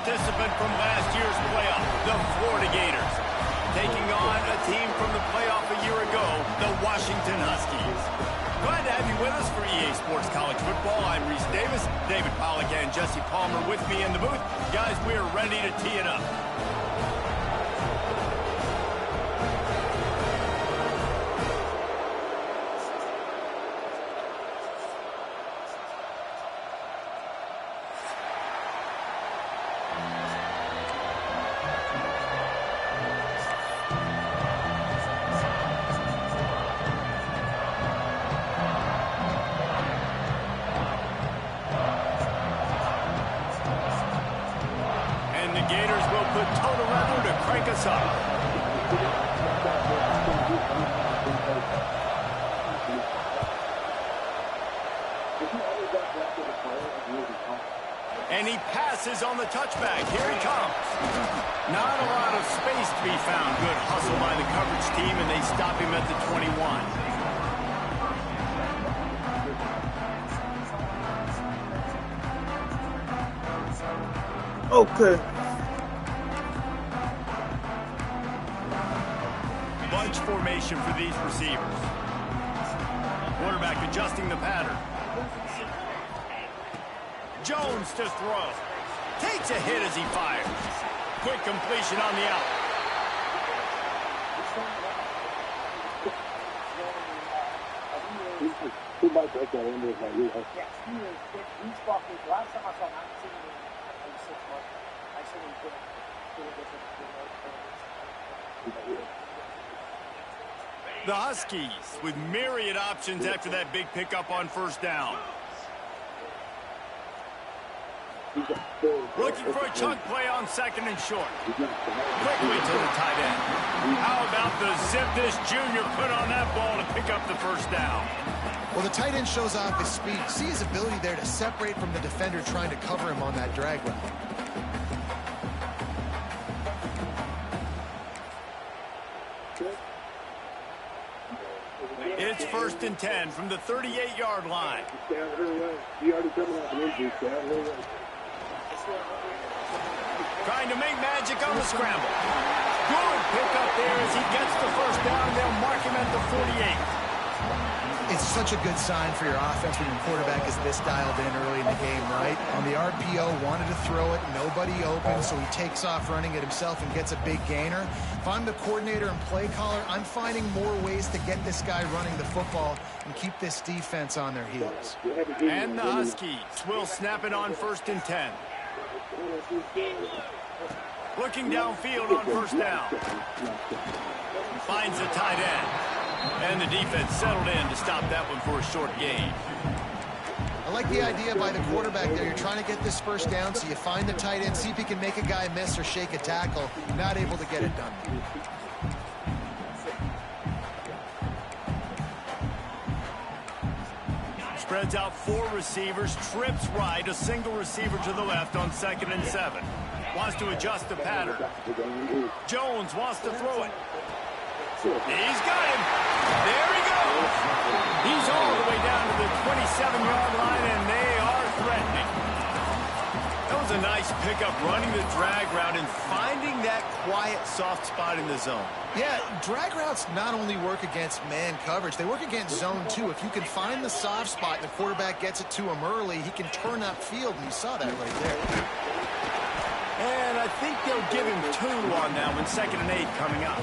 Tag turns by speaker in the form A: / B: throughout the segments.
A: participant from last year's playoff, the Florida Gators, taking on a team from the playoff a year ago, the Washington Huskies. Glad to have you with us for EA Sports College Football. I'm Reese Davis, David Pollack and Jesse Palmer with me in the booth. Guys, we are ready to tee it up.
B: And he passes on the touchback. Here he comes. Not a lot of space to be found. Good hustle by the coverage team, and they stop him at the 21.
C: Okay.
B: Bunch formation for these receivers. Quarterback adjusting the pattern. Jones to throw. Takes a hit as he fires. Quick completion on the out. The Huskies with myriad options after that big pickup on first down. Looking for a chunk play on second and short. Quickly to the tight end. How about the zip this junior put on that ball to pick up the first down?
D: Well, the tight end shows off his speed. See his ability there to separate from the defender trying to cover him on that drag route.
B: It's 1st and 10 from the 38-yard line. Trying to make magic on the scramble. Good pickup there as he gets the first down. They'll mark him at the 48.
D: It's such a good sign for your offense when your quarterback is this dialed in early in the game, right? On the RPO, wanted to throw it, nobody open, so he takes off running it himself and gets a big gainer. If I'm the coordinator and play caller, I'm finding more ways to get this guy running the football and keep this defense on their heels.
B: And the Huskies will snap it on 1st and 10. Looking downfield on first down. Finds the tight end. And the defense settled in to stop that one for a short gain.
D: I like the idea by the quarterback there. You're trying to get this first down, so you find the tight end, see if he can make a guy miss or shake a tackle. Not able to get it done.
B: Spreads out 4 receivers, trips right, a single receiver to the left on 2nd and 7. Wants to adjust the pattern. Jones wants to throw it. He's got him. There he goes. He's all the way down to the 27-yard line, and they are threatening. That was a nice pickup, running the drag route and finding that quiet, soft spot in the zone.
D: Yeah, drag routes not only work against man coverage, they work against zone too. If you can find the soft spot and the quarterback gets it to him early, he can turn upfield, and you saw that right there.
B: And I think they'll give him 2 on that one, 2nd and 8 coming up.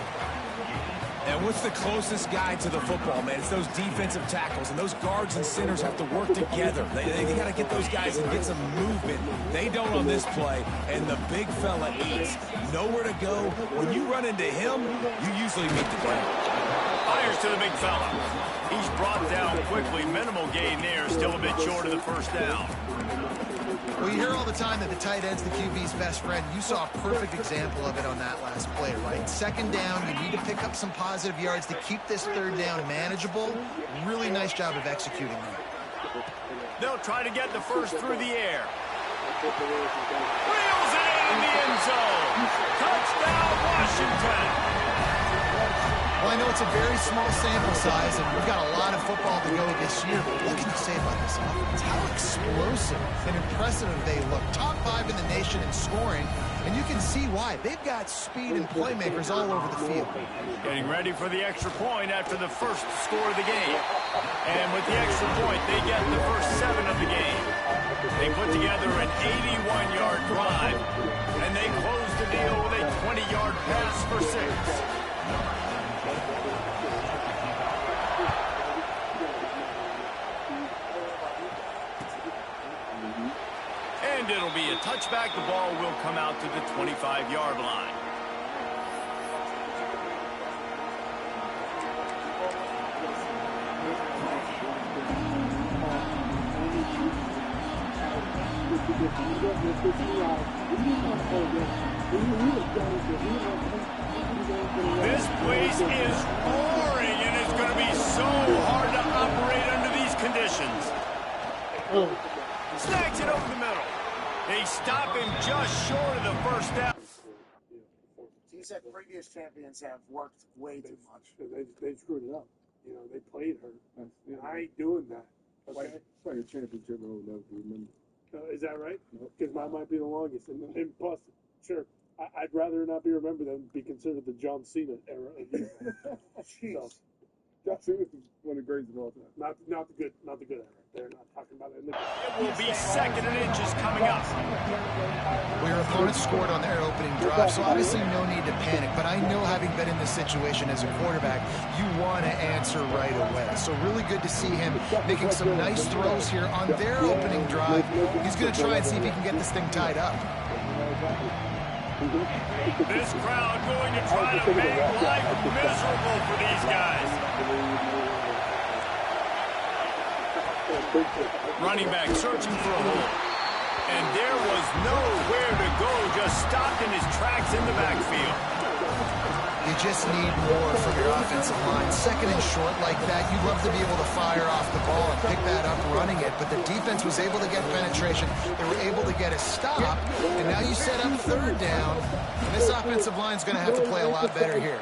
E: And what's the closest guy to the football, man? It's those defensive tackles, and those guards and centers have to work together. They got to get those guys and get some movement. They don't on this play, and the big fella eats. Nowhere to go. When you run into him, you usually meet the ground.
B: Fires to the big fella. He's brought down quickly. Minimal gain there. Still a bit short of the first down.
D: Well, you hear all the time that the tight end's the QB's best friend. You saw a perfect example of it on that last play, right? 2nd down, you need to pick up some positive yards to keep this 3rd down manageable. Really nice job of executing that.
B: They'll try to get the first through the air. Reels it in the end zone. Touchdown, Washington.
D: Well, I know it's a very small sample size, and we've got a lot of football to go this year, but what can you say about this offense? How explosive and impressive they look. Top 5 in the nation in scoring, and you can see why. They've got speed and playmakers all over the field.
A: Getting ready for the extra point after the first score of the game. And with the extra point, they get the first 7 of the game. They put together an 81-yard drive, and they close the deal with a 20-yard pass for 6. And it'll be a touchback. The ball will come out to the 25-yard line. This place is roaring, and it's going to be so hard to operate under these conditions. Snags it over the middle. They stop him just short of the first down.
C: He said previous champions have worked way too much.
B: They screwed it up. You know, they played her. I ain't doing that. Okay?
F: It's like a championship role, never remember.
B: Is that right? Because mine might be the longest. And plus, sure, I'd rather not be remembered than be considered the John Cena era of youth. So,
F: John Cena is one of the greatest of all time.
B: not the good era. They're not talking about it.
A: It will be 2nd and inches coming up.
D: Well, your opponent scored on their opening drive, so obviously no need to panic. But I know, having been in this situation as a quarterback, you want to answer right away. So really good to see him making some nice throws here on their opening drive. He's going to try and see if he can get this thing tied up.
A: This crowd going to try to make life miserable for these guys. Running back searching for a hole. And there was nowhere to go, just stopped in his tracks in the backfield.
D: You just need more from your offensive line. 2nd and short like that, you'd love to be able to fire off the ball and pick that up running it, but the defense was able to get penetration. They were able to get a stop, and now you set up 3rd down, and this offensive line's going to have to play a lot better here.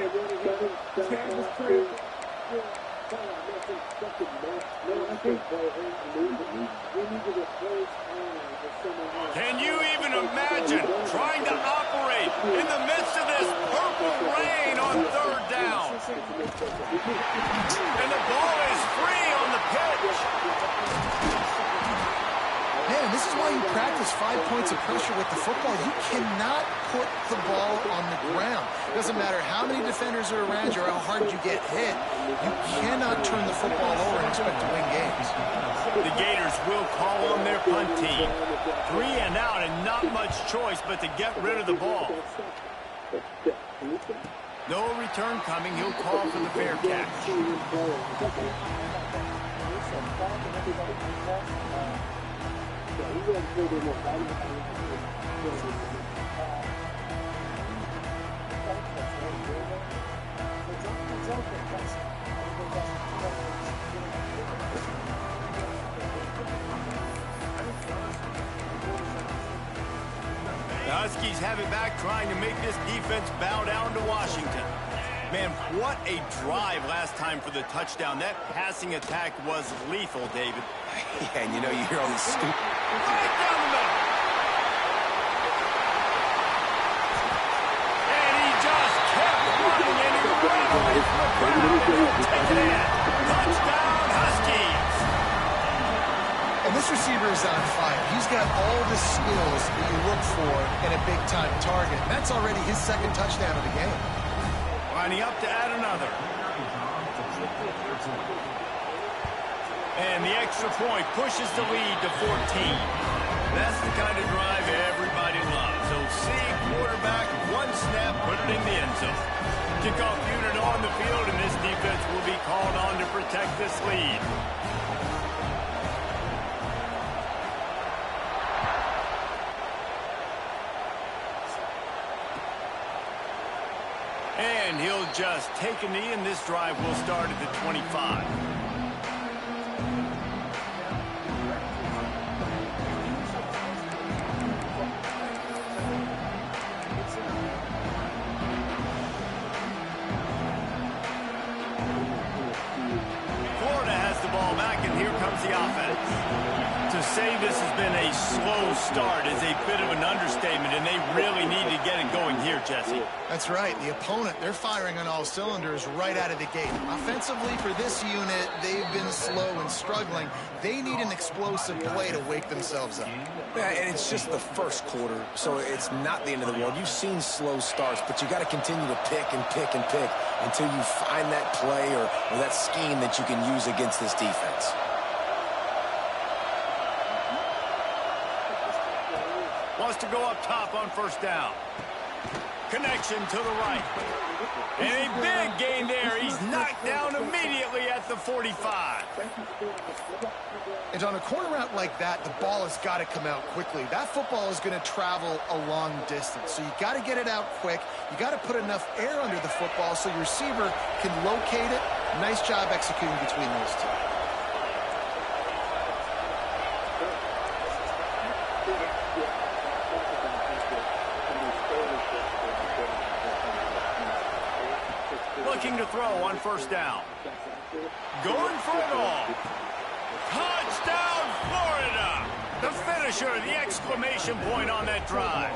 A: Can you even imagine trying to operate in the midst of this purple rain on 3rd down? And the ball is free on the pitch.
D: Man, this is why you practice 5 points of pressure with the football. You cannot put the ball on the ground. It doesn't matter how many defenders are around you or how hard you get hit. You cannot turn the football over and expect to win games.
A: The Gators will call on their punt team. 3 and out, and not much choice but to get rid of the ball. No return coming. He'll call for the fair catch. The Huskies have it back, trying to make this defense bow down to Washington. Man, what a drive last time for the touchdown. That passing attack was lethal, David.
E: Yeah, and you know, you hear all these stupid...
A: Right down the middle. And he just kept running, and he ran away from the crowd, and he'll take it in. Touchdown, Huskies.
D: And this receiver is on fire. He's got all the skills that you look for in a big-time target. That's already his 2nd touchdown of the game.
A: Lining up to add another. And the extra point pushes the lead to 14. That's the kind of drive everybody loves. So see quarterback, 1 snap, put it in the end zone. Kickoff unit on the field, and this defense will be called on to protect this lead. And he'll just take a knee, and this drive will start at the 25. been a slow start is a bit of an understatement, and they really need to get it going here, Jesse.
D: That's right. The opponent, they're firing on all cylinders right out of the gate. Offensively, for this unit, they've been slow and struggling. They need an explosive play to wake themselves up.
E: Yeah, and it's just the first quarter, so it's not the end of the world. You've seen slow starts, but you got to continue to pick and pick and pick until you find that play or that scheme that you can use against this defense.
A: Wants to go up top on first down. Connection to the right. And a big gain there. He's knocked down immediately at the 45.
D: And on a corner route like that, the ball has got to come out quickly. That football is going to travel a long distance. So you got to get it out quick. You got to put enough air under the football so your receiver can locate it. Nice job executing between those two.
A: Looking to throw on first down. Going for it all. Touchdown, Florida! The finisher, the exclamation point on that drive.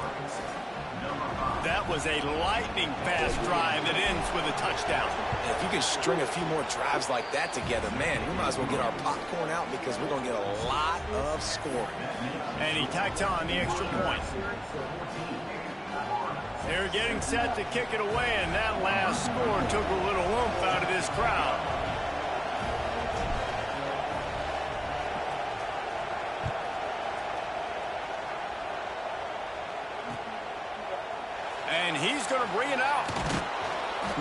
A: That was a lightning-fast drive that ends with a touchdown.
E: If you can string a few more drives like that together, man, we might as well get our popcorn out because we're going to get a lot of scoring.
A: And he tacked on the extra point. They're getting set to kick it away, and that last score took a little oomph out of this crowd. And he's going to bring it out.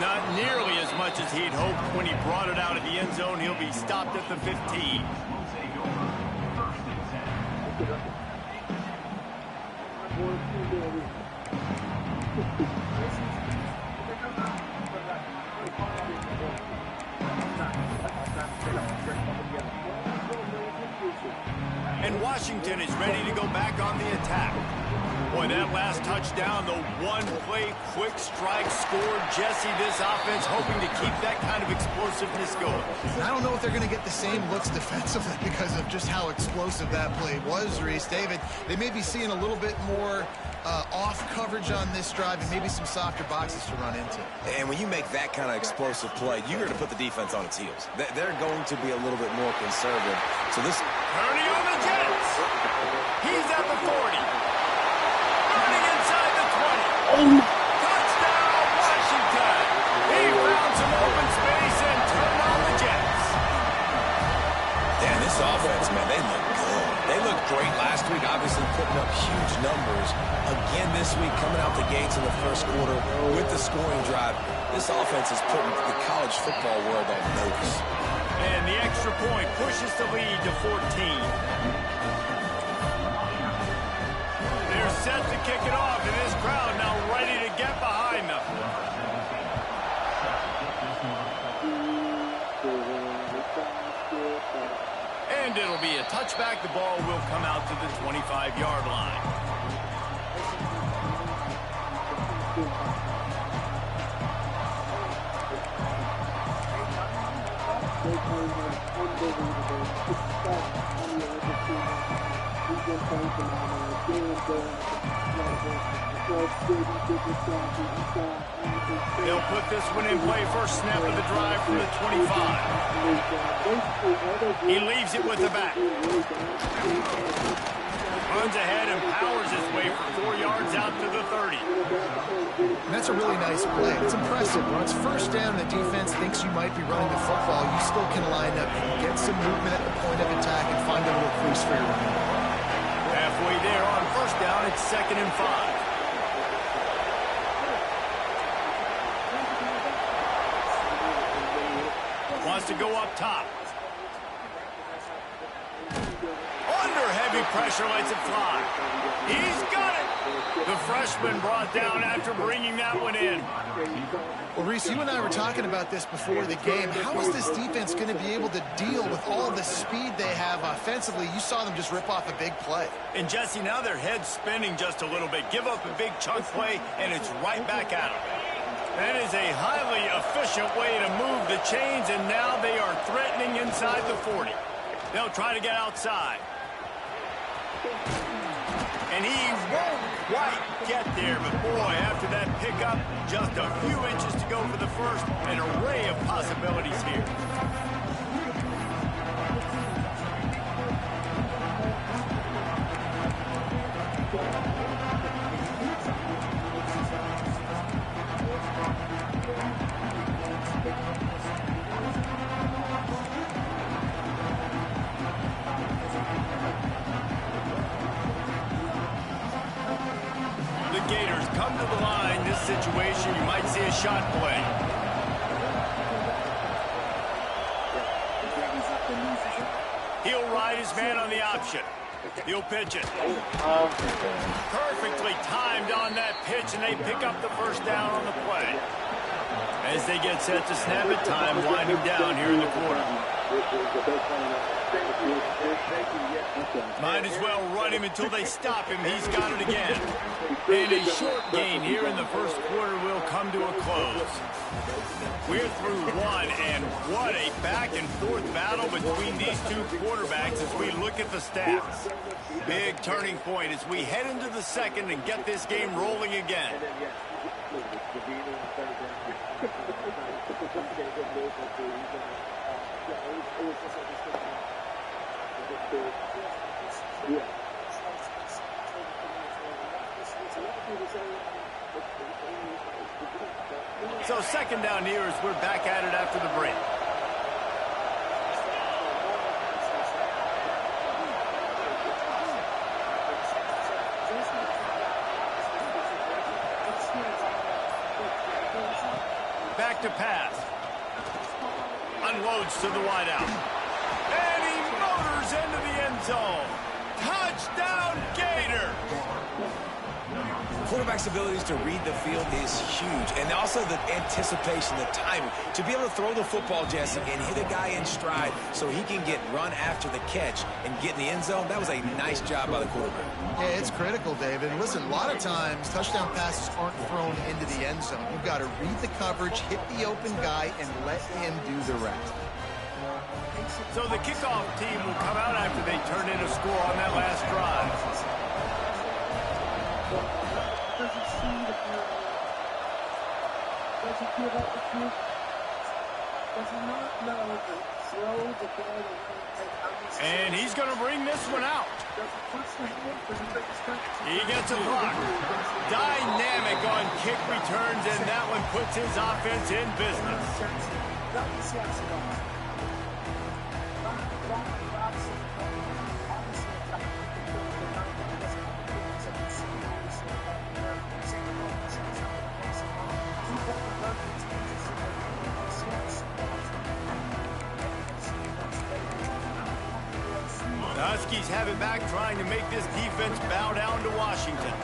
A: Not nearly as much as he'd hoped when he brought it out of the end zone. He'll be stopped at the 15. And Washington is ready to go back on the attack. Boy, that last touchdown, the one-play quick strike scored. Jesse, this offense hoping to keep that kind of explosiveness going.
D: I don't know if they're going to get the same looks defensively because of just how explosive that play was, Reese. David, they may be seeing a little bit more off coverage on this drive and maybe some softer boxes to run into.
E: And when you make that kind of explosive play, you're going to put the defense on its heels. They're going to be a little bit more conservative. So this...
A: Purdy on the Jets. He's at the 40. Running inside the 20. Touchdown, Washington. He found some open space and turned on the Jets.
E: Yeah, this offense, man, they look good. They looked great last week, obviously putting up huge numbers. Again this week, coming out the gates in the first quarter with the scoring drive. This offense is putting the college football world on notice.
A: And the extra point pushes the lead to 14. They're set to kick it off, and this crowd now ready to get behind them. And it'll be a touchback. The ball will come out to the 25-yard line. They'll put this one in play first snap of the drive from the 25. He leaves it with the back. Runs ahead and powers his way for 4 yards out to the 30.
D: And that's a really nice play. It's impressive. When it's first down, the defense thinks you might be running the football. You still can line up and get some movement at the point of attack and find a little crease for your running back.
A: Halfway there on first down, it's 2nd and 5. Wants to go up top. Under heavy pressure, lets it fly. He's got it. The freshman brought down after bringing that one in.
D: Well, Reese, you and I were talking about this before the game. How is this defense going to be able to deal with all the speed they have offensively? You saw them just rip off a big play.
A: And, Jesse, now their head's spinning just a little bit. Give up a big chunk play, and it's right back at them. That is a highly efficient way to move the chains, and now they are threatening inside the 40. They'll try to get outside. And he won't quite get there, but boy, after that pickup, just a few inches to go for the first. An array of possibilities here. Gators come to the line. This situation, you might see a shot play. He'll ride his man on the option. He'll pitch it. Perfectly timed on that pitch, and they pick up the first down on the play. As they get set to snap it, time winding down here in the quarter. Might as well run him until they stop him. He's got it again. And a short gain here in the first quarter will come to a close. We're through one, and what a back-and-forth battle between these two quarterbacks as we look at the stats. Big turning point as we head into the second and get this game rolling again. So second down here as we're back at it after the break. Back to pass. Unloads to the wideout. And he motors into the end zone. Touchdown, Gator!
E: Quarterback's abilities to read the field is huge, and also the anticipation, the timing. To be able to throw the football, Jesse, and hit a guy in stride so he can get run after the catch and get in the end zone, that was a nice job by the quarterback.
D: Yeah, it's critical, David. And listen, a lot of times, touchdown passes aren't thrown into the end zone. You've got to read the coverage, hit the open guy, and let him do the rest.
A: So the kickoff team will come out after they turn in a score on that last drive. And he's going to bring this one out. He gets a block. Dynamic on kick returns, and that one puts his offense in business. The Huskies have it back, trying to make this defense bow down to Washington.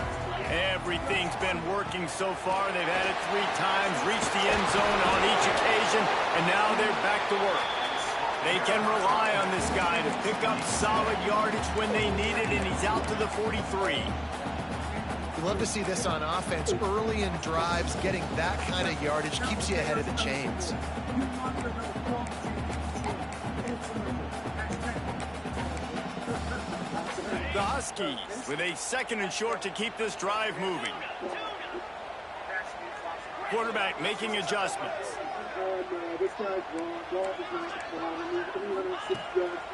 A: Everything's been working so far. They've had it 3 times, reached the end zone on each occasion, and now they're back to work. They can rely on this guy to pick up solid yardage when they need it, and he's out to the 43.
D: You love to see this on offense. Early in drives, getting that kind of yardage keeps you ahead of the chains.
A: The Huskies with a second and short to keep this drive moving. Quarterback making adjustments.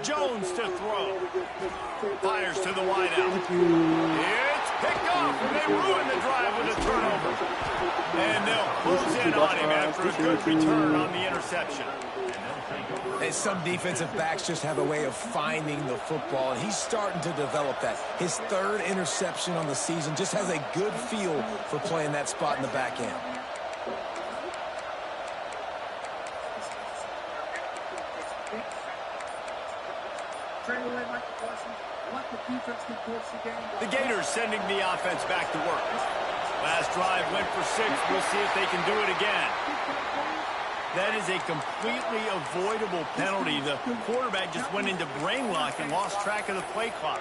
A: Jones to throw. Fires to the wideout. It's picked off, and they ruin the drive with a turnover. And they'll close in on him after a good return on the interception.
E: And some defensive backs just have a way of finding the football, and he's starting to develop that. His 3rd interception on the season, just has a good feel for playing that spot in the back end.
A: The Gators sending the offense back to work. Last drive went for 6. We'll see if they can do it again. That is a completely avoidable penalty. The quarterback just went into brain lock and lost track of the play clock.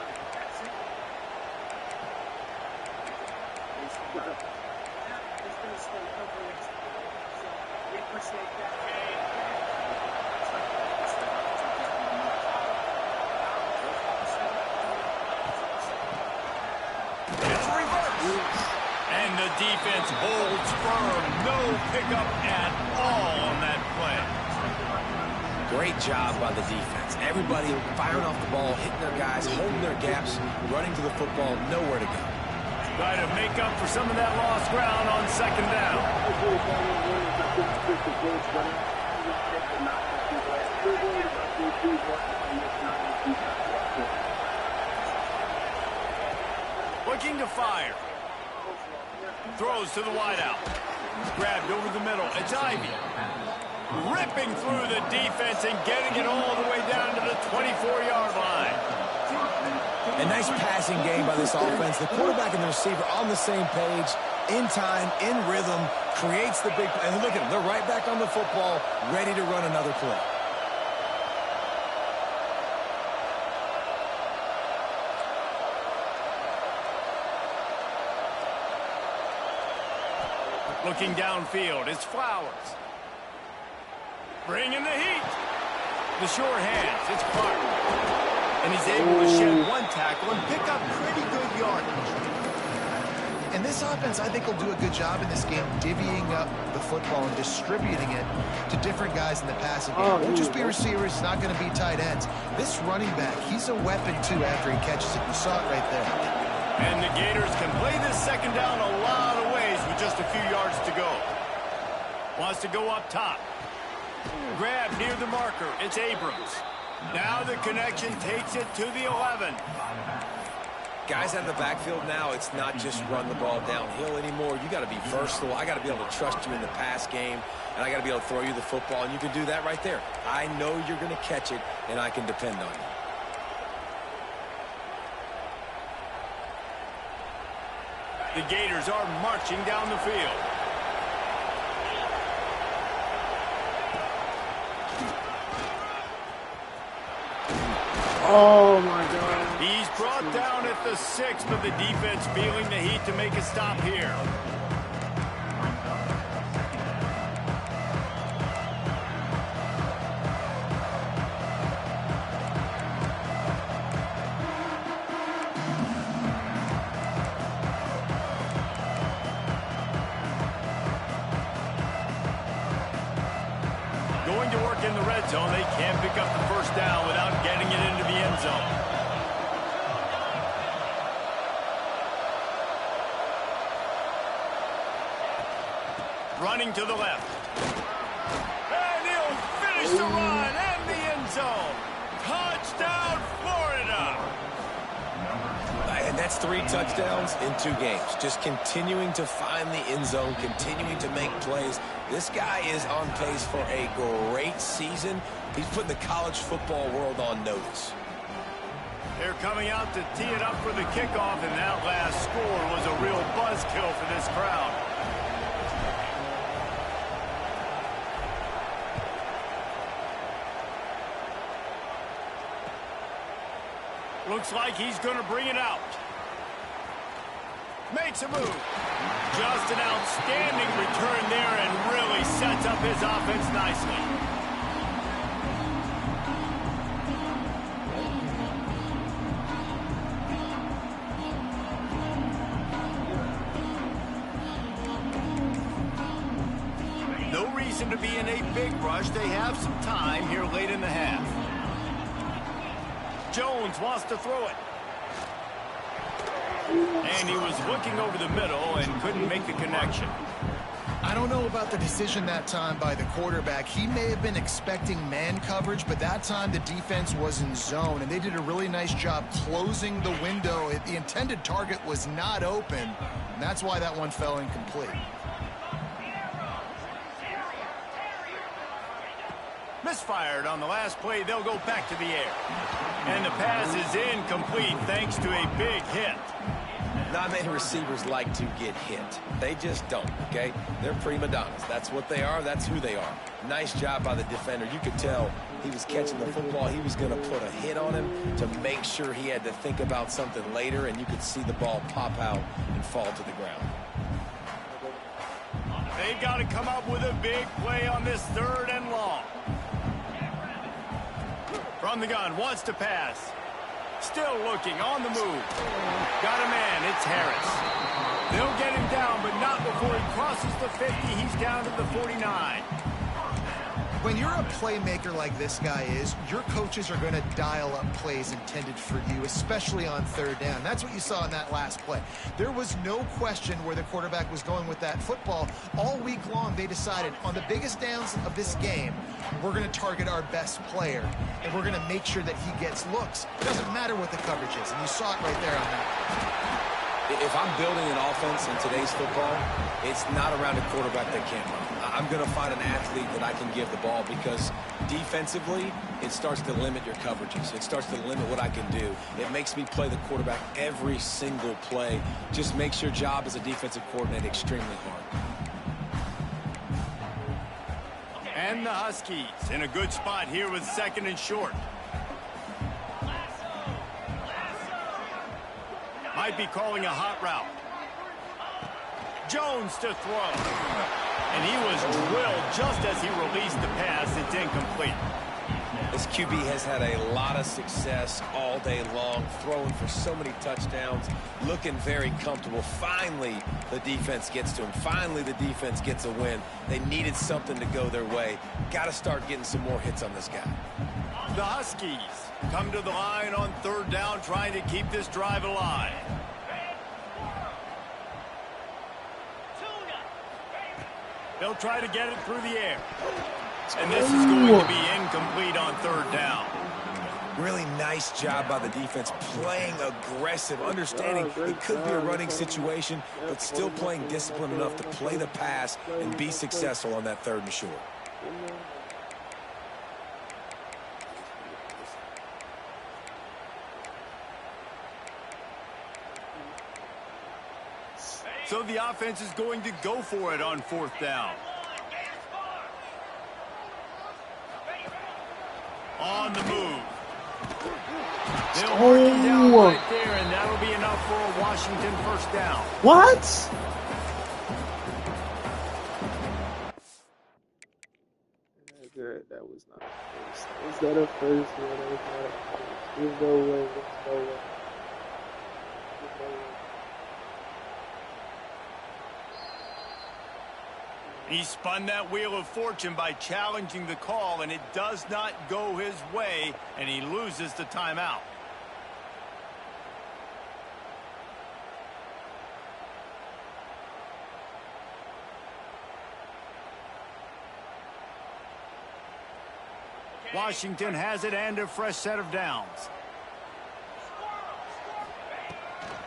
A: And the defense holds firm. No pickup at all on that play.
E: Great job by the defense. Everybody firing off the ball, hitting their guys, holding their gaps, running to the football, nowhere to go.
A: Try to make up for some of that lost ground on second down. Looking to fire. Throws to the wideout. Grabbed over the middle. It's Ivy. Ripping through the defense and getting it all the way down to the 24-yard line.
E: A nice passing game by this offense. The quarterback and the receiver on the same page, in time, in rhythm, creates the big play. And look at them. They're right back on the football, ready to run another play.
A: Looking downfield, it's Flowers. Bringing the heat. The sure hands, it's Clark. And he's able to shed one tackle and pick up pretty good yardage.
D: And this offense, I think, will do a good job in this game divvying up the football and distributing it to different guys in the passing game. It won't just be receivers. It's not going to be tight ends. This running back, he's a weapon, too, after he catches it. You saw it right there.
A: And the Gators can play this second down a lot of ways with just a few yards to go. Wants to go up top. Grab near the marker. It's Abrams. Now the connection takes it to the 11.
E: Guys out of the backfield now, it's not just run the ball downhill anymore. You got to be versatile. I got to be able to trust you in the pass game, and I got to be able to throw you the football, and you can do that right there. I know you're going to catch it, and I can depend on you.
A: The Gators are marching down the field.
F: Oh, my God.
A: He's brought down at the 6, but the defense feeling the heat to make a stop here. Going to work in the red zone. They can't pick up the first down without getting it into the end zone. Running to the left. And he'll finish the run and the end zone. Touchdown, Florida.
E: And that's 3 touchdowns in 2 games. Just continuing to find the end zone, continuing to make plays. This guy is on pace for a great season. He's putting the college football world on notice.
A: They're coming out to tee it up for the kickoff, and that last score was a real buzzkill for this crowd. Looks like he's going to bring it out. Makes a move. Just an outstanding return there and really sets up his offense nicely. No reason to be in a big rush. They have some time here late in the half. Jones wants to throw it. And he was looking over the middle and couldn't make the connection.
D: I don't know about the decision that time by the quarterback. He may have been expecting man coverage, but that time the defense was in zone, and they did a really nice job closing the window. The intended target was not open, and that's why that one fell incomplete.
A: Misfired on the last play. They'll go back to the air. And the pass is incomplete thanks to a big hit.
E: Not many receivers like to get hit. They just don't, okay? They're prima donnas. That's what they are. That's who they are. Nice job by the defender. You could tell he was catching the football. He was going to put a hit on him to make sure he had to think about something later, and you could see the ball pop out and fall to the ground.
A: They've got to come up with a big play on this 3rd and long. From the gun, wants to pass. Still looking, on the move. Got a man, it's Harris. They'll get him down, but not before he crosses the 50. He's down to the 49.
D: When you're a playmaker like this guy is, your coaches are going to dial up plays intended for you, especially on third down. That's what you saw in that last play. There was no question where the quarterback was going with that football. All week long, they decided on the biggest downs of this game, we're going to target our best player, and we're going to make sure that he gets looks. It doesn't matter what the coverage is, and you saw it right there on that.
E: If I'm building an offense in today's football, it's not around a quarterback that can't run. I'm going to find an athlete that I can give the ball because defensively, it starts to limit your coverages. It starts to limit what I can do. It makes me play the quarterback every single play. Just makes your job as a defensive coordinator extremely hard.
A: And the Huskies in a good spot here with 2nd and short. Might be calling a hot route. Jones to throw. And he was drilled just as he released the pass. It's incomplete.
E: This QB has had a lot of success all day long, throwing for so many touchdowns, looking very comfortable. Finally, the defense gets to him. Finally, the defense gets a win. They needed something to go their way. Got to start getting some more hits on this guy.
A: The Huskies come to the line on 3rd down, trying to keep this drive alive. They'll try to get it through the air. And this is going to be incomplete on 3rd down.
E: Really nice job by the defense, playing aggressive, understanding it could be a running situation, but still playing disciplined enough to play the pass and be successful on that 3rd and short.
A: So the offense is going to go for it on 4th down. On the move. They'll mark him down right there, and that'll be enough for a Washington 1st down.
B: What? That was not a first. Is that a first? Yeah, that was not a first. There's no way. There's no way. There's no way.
A: He spun that wheel of fortune by challenging the call, and it does not go his way, and he loses the timeout. Washington has it and a fresh set of downs.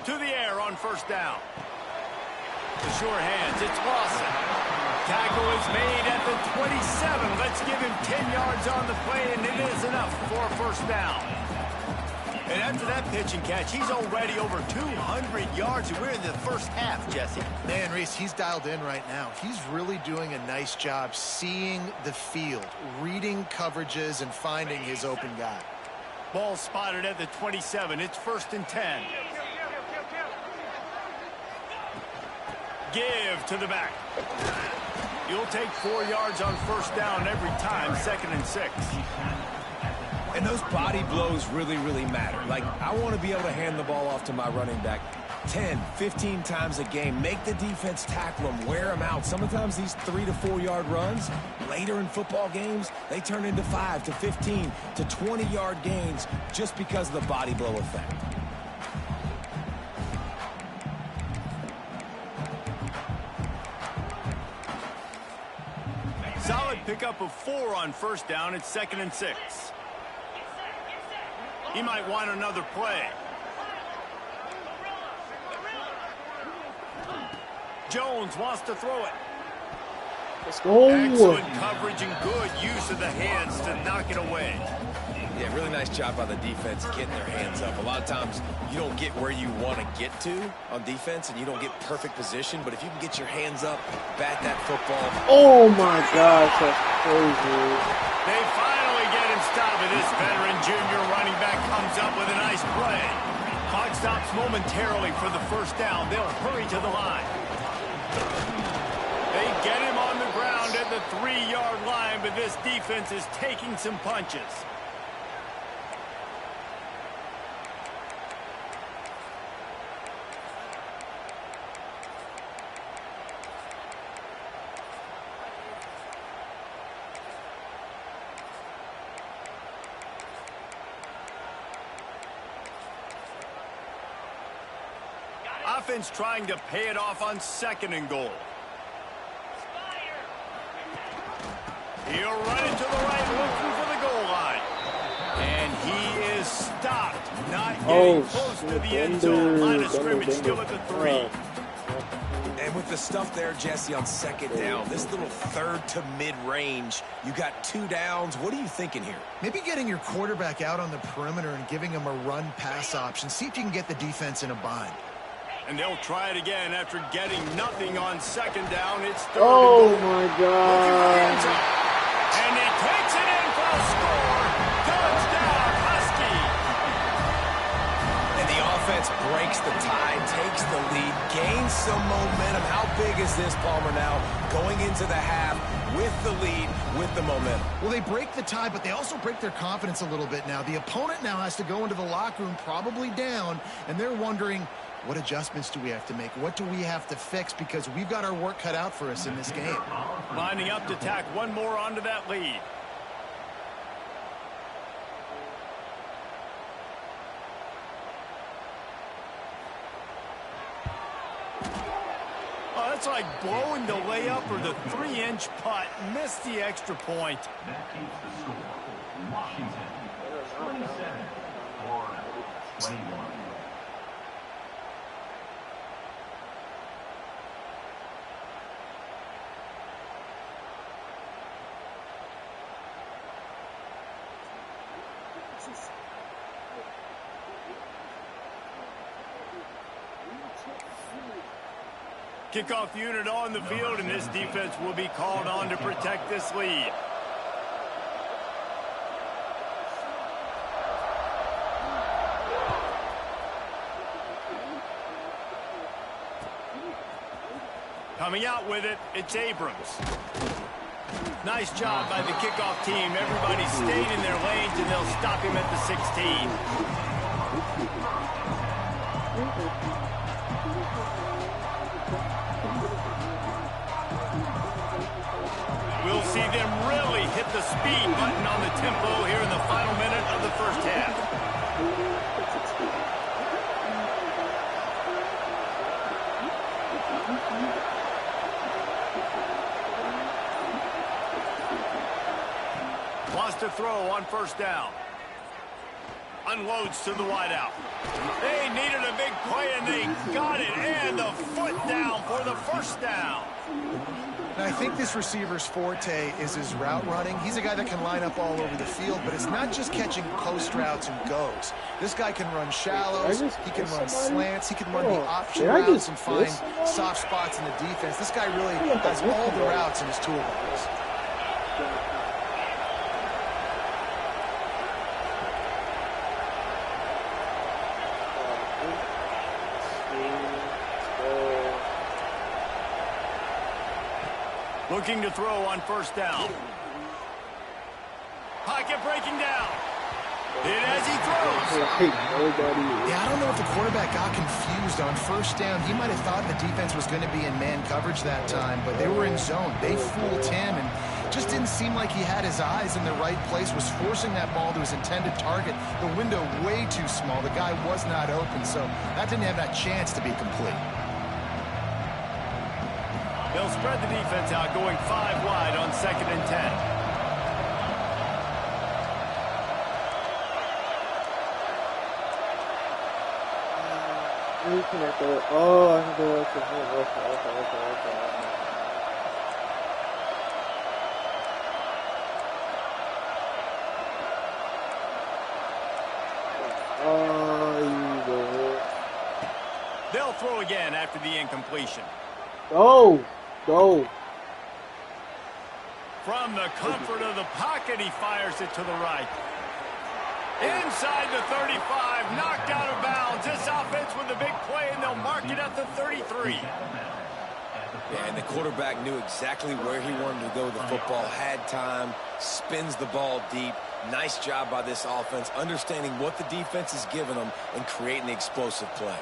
A: To the air on 1st down. The sure hands, it's Lawson. Tackle is made at the 27. Let's give him 10 yards on the play, and it is enough for a 1st down. And after that pitch and catch, he's already over 200 yards, and we're in the 1st half, Jesse.
D: Man, Reese, he's dialed in right now. He's really doing a nice job seeing the field, reading coverages, and finding his open guy.
A: Ball spotted at the 27. It's 1st and 10. Give to the back. You'll take 4 yards on 1st down every time, 2nd and 6.
E: And those body blows really, really matter. Like, I want to be able to hand the ball off to my running back 10, 15 times a game. Make the defense tackle him, wear him out. Sometimes these 3 to 4 yard runs, later in football games, they turn into 5 to 15 to 20 yard gains just because of the body blow effect.
A: Solid pickup of 4 on 1st down. It's 2nd and 6. He might want another play. Jones wants to throw it.
B: Let's go.
A: Excellent coverage and good use of the hands to knock it away.
E: Yeah, really nice job by the defense getting their hands up. A lot of times you don't get where you want to get to on defense and you don't get perfect position, but if you can get your hands up, bat that football.
B: Oh my gosh, that's crazy.
A: They finally get him stopped, and this veteran junior running back comes up with a nice play. Clock stops momentarily for the 1st down. They'll hurry to the line. They get him on the ground at the 3-yard line, but this defense is taking some punches. offense trying to pay it off on 2nd and goal. He'll run it to the right, looking for the goal line. And he is stopped, not getting close to the end zone. Line of scrimmage still at the 3.
E: And with the stuff there, Jesse, on 2nd down, this little 3rd to mid-range, you got 2 downs. What are you thinking here?
D: Maybe getting your quarterback out on the perimeter and giving him a run-pass option. See if you can get the defense in a bind.
A: And they'll try it again after getting nothing on 2nd down. It's 3rd
F: Oh,
A: and goal.
F: my
A: Looking for the end
F: God.
A: zone. And he takes it in for a score. Touchdown, Husky.
E: And the offense breaks the tie, takes the lead, gains some momentum. How big is this, Palmer, now? Going into the half with the lead, with the momentum.
D: Well, they break the tie, but they also break their confidence a little bit now. The opponent now has to go into the locker room probably down, and they're wondering, what adjustments do we have to make? What do we have to fix? Because we've got our work cut out for us in this game.
A: Lining up to tack one more onto that lead. Oh, that's like blowing the layup or the 3-inch putt. Missed the extra point.
B: That keeps the score. Washington, 27, Florida, 21.
A: Kickoff unit on the field, and this defense will be called on to protect this lead. Coming out with it, it's Abrams. Nice job by the kickoff team. Everybody stayed in their lanes, and they'll stop him at the 16. We'll see them really hit the speed button on the tempo here in the final minute of the first half. Wants to throw on 1st down. Unloads to the wideout. They needed a big play, and they got it. And the foot down for the 1st down.
D: And I think this receiver's forte is his route running. He's a guy that can line up all over the field, but it's not just catching post routes and goes. This guy can run shallows, he can run slants, he can run the option routes and find soft spots in the defense. This guy really has all the routes in his toolbox.
A: Looking to throw on 1st down. Pocket breaking down. Hit as he throws.
D: Yeah, I don't know if the quarterback got confused on 1st down. He might have thought the defense was going to be in man coverage that time, but they were in zone. They fooled him and just didn't seem like he had his eyes in the right place, was forcing that ball to his intended target. The window way too small. The guy was not open, so that didn't have that chance to be complete.
A: They'll spread the defense out, going 5 wide on 2nd and 10.
F: Oh, I have to work. Okay.
A: They'll throw again after the incompletion.
F: Go.
A: From the comfort of the pocket, he fires it to the right. Inside the 35, knocked out of bounds. This offense with a big play, and they'll mark it at the 33.
E: And the quarterback knew exactly where he wanted to go with the football, had time, spins the ball deep. Nice job by this offense, understanding what the defense is giving them and creating the explosive play.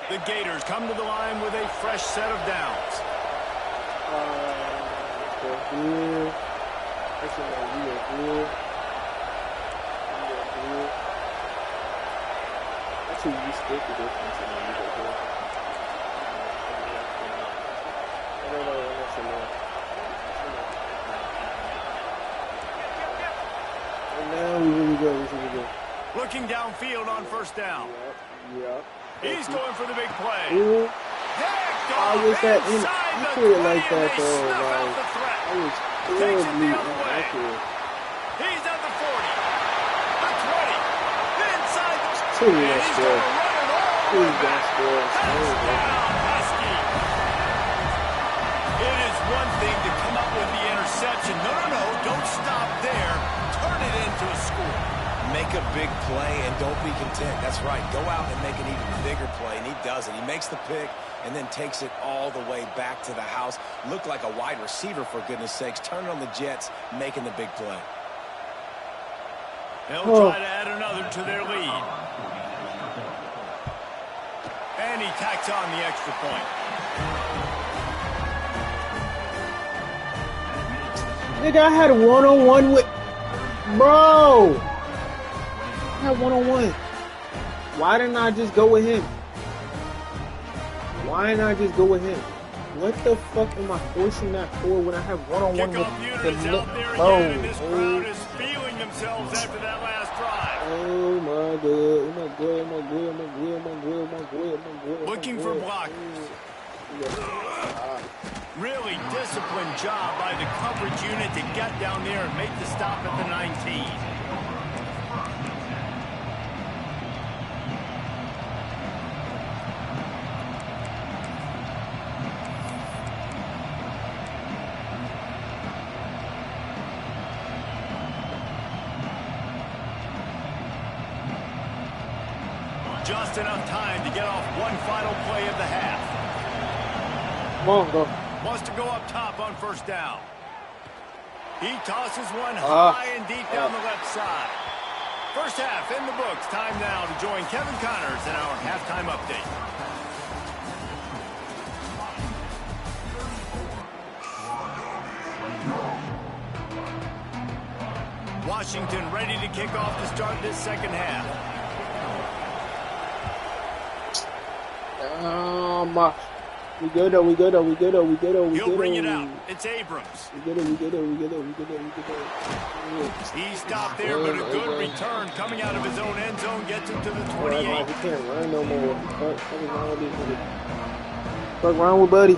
A: The Gators come to the line with a fresh set of downs.
F: too used to the difference in the league. And now we really go.
B: Looking downfield on first down.
F: Yep.
B: He's going for the big play.
F: Ooh. I was that
B: Inside
F: I
B: the
F: put it
B: 20,
F: like that
B: and they
F: though.
B: snuff out
F: Like
B: the threat.
F: I was
B: Takes it
F: terribly
B: the other way.
F: inaccurate.
B: He's at the 40, the 20, inside the...
F: Two
B: And
F: that's
B: he's
F: good.
B: going to run it all the
F: Two
B: way back.
F: that's good.
B: Touchdown, Husky. It is one thing to come up with the interception. No, don't stop there. Turn it into a score.
E: Make a big play and don't be content. That's right. Go out and make an even bigger play, and he does it. He makes the pick and then takes it all the way back to the house. Looked like a wide receiver, for goodness sakes. Turning on the Jets, making the big play.
B: They'll try to add another to their lead. And he tacks on the extra point.
F: Nigga, I had a one-on-one with... Bro! I had one-on-one. Why didn't I just go with him? Why didn't I just go with him? What the fuck am I forcing that for when I have one-on-one with
B: Kickoff unit is out there
F: bro?
B: again, and this crowd is feeling themselves after that last drive.
F: Oh my god.
B: Looking for blocks. Really disciplined job by the coverage unit to get down there and make the stop at the 19. Just enough time to get off one final play of the half.
F: Come on, go.
B: Wants to go up top on first down. He tosses one high and deep down the left side. First half in the books. Time now to join Kevin Connors in our halftime update. Washington ready to kick off to start this second half.
F: We good though.
B: He'll bring it out. It's Abrams.
F: We good.
B: He stopped there, but a good return coming out of his own end zone gets him to the 28.
F: He can't run no more. Fuck wrong with Buddy.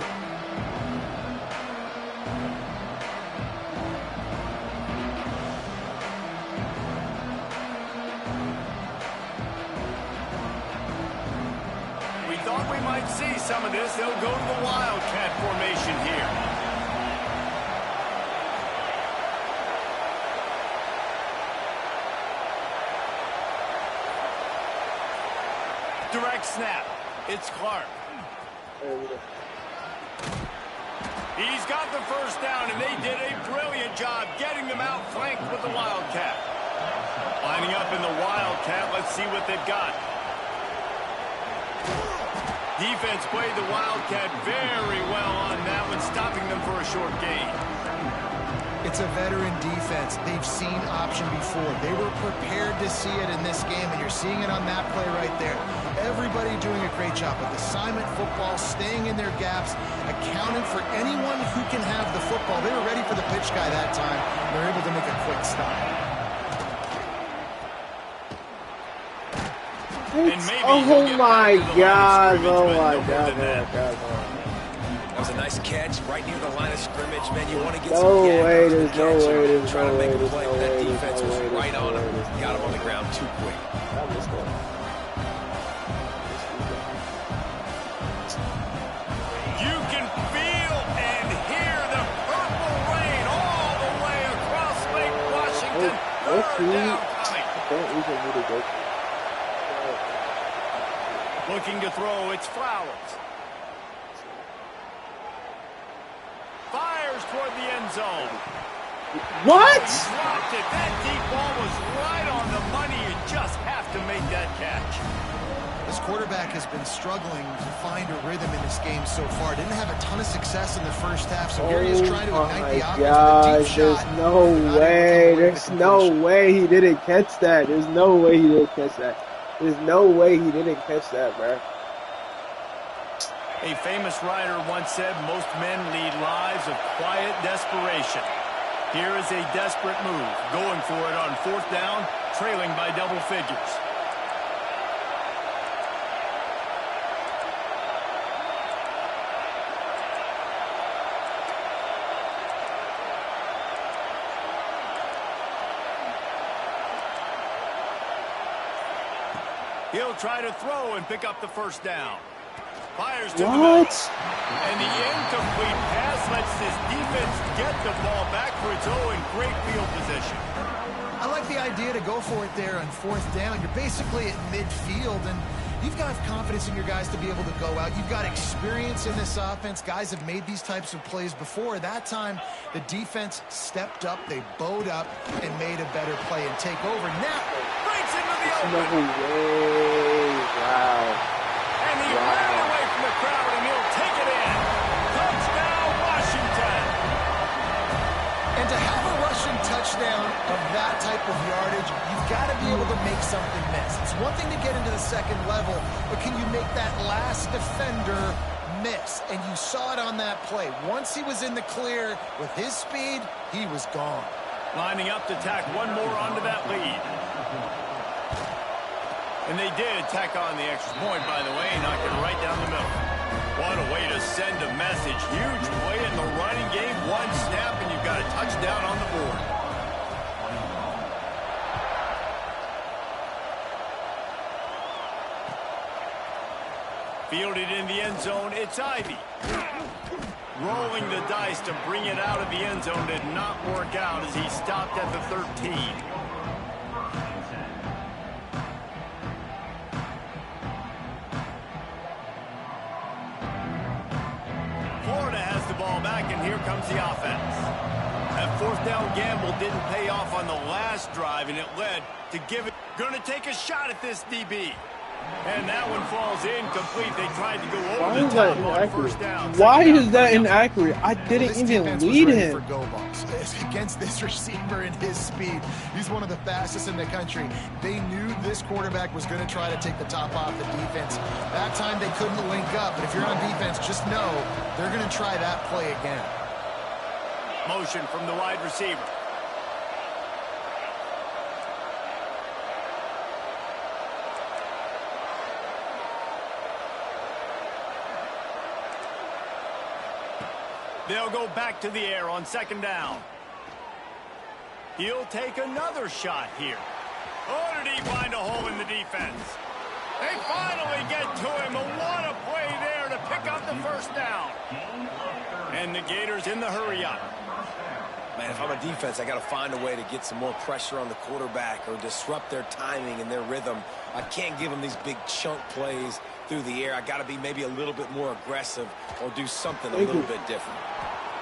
B: Thought we might see some of this. They'll go to the Wildcat formation here. Direct snap. It's Clark. He's got the first down, and they did a brilliant job getting them out flanked with the Wildcat. Lining up in the Wildcat. Let's see what they've got. Defense played the Wildcat very well on that one, stopping them for a short gain.
D: It's a veteran defense. They've seen option before. They were prepared to see it in this game, and you're seeing it on that play right there. Everybody doing a great job with assignment football, staying in their gaps, accounting for anyone who can have the football. They were ready for the pitch guy that time. They're able to make a quick stop.
F: Oh my God.
E: That was a nice catch right near the line of scrimmage, man. You want to get
F: there's
E: some
F: no way, there's no
E: trying to make a play, but that
F: way,
E: defense was right on him.
F: there's
E: Got him on the ground too quick.
B: You can feel and hear the purple rain all the way across Lake Washington. Third down coming. Looking to throw, it's Flowers. Fires toward the end zone.
F: What?
B: Dropped it. That deep ball was right on the money. You just have to make that catch.
D: This quarterback has been struggling to find a rhythm in this game so far. Didn't have a ton of success in the first half, so here he is trying to ignite the offense with a deep shot.
F: There's no way. There's no way he didn't catch that. There's no way he didn't catch that. There's no way he didn't catch that, bro.
A: A famous writer once said most men lead lives of quiet desperation. Here is a desperate move, going for it on 4th down, trailing by double figures. He'll try to throw and pick up the 1st down. Fires to the middle. And the incomplete pass lets this defense get the ball back for its own great field position.
D: I like the idea to go for it there on 4th down. You're basically at midfield, and you've got confidence in your guys to be able to go out. You've got experience in this offense. Guys have made these types of plays before. That time, the defense stepped up, they bowed up, and made a better play and take over. Now,
A: breaks into the open.
F: No way. Wow.
A: And he ran away from the crowd, and he'll take it in. Touchdown, Washington.
D: And to have a rushing touchdown of that type of yardage, you've got to be able to make something miss. It's one thing to get into the 2nd level, but can you make that last defender miss? And you saw it on that play. Once he was in the clear with his speed, he was gone.
A: Lining up to tack one more onto that lead. And they did tack on the extra point, by the way, knocked it right down the middle. What a way to send a message. Huge play in the running game. One snap, and you've got a touchdown on the board. Fielded in the end zone, it's Ivy. Rolling the dice to bring it out of the end zone did not work out as he stopped at the 13. Florida has the ball back, and here comes the offense. That 4th down gamble didn't pay off on the last drive, and it led to give it. Going to take a shot at this DB. And that one falls incomplete. They tried to go over the top on 1st down.
F: Why is that inaccurate? I didn't even lead him.
D: For go balls. Against this receiver and his speed, he's one of the fastest in the country. They knew this quarterback was going to try to take the top off the defense. That time they couldn't link up, but if you're on defense, just know they're going to try that play again.
A: Motion from the wide receiver. They'll go back to the air on 2nd down. He'll take another shot here. Oh, did he find a hole in the defense? They finally get to him. What a play there to pick up the 1st down. And the Gators in the hurry-up.
E: Man, if I'm a defense, I got to find a way to get some more pressure on the quarterback or disrupt their timing and their rhythm. I can't give them these big chunk plays through the air. I got to be maybe a little bit more aggressive or do something a little bit different.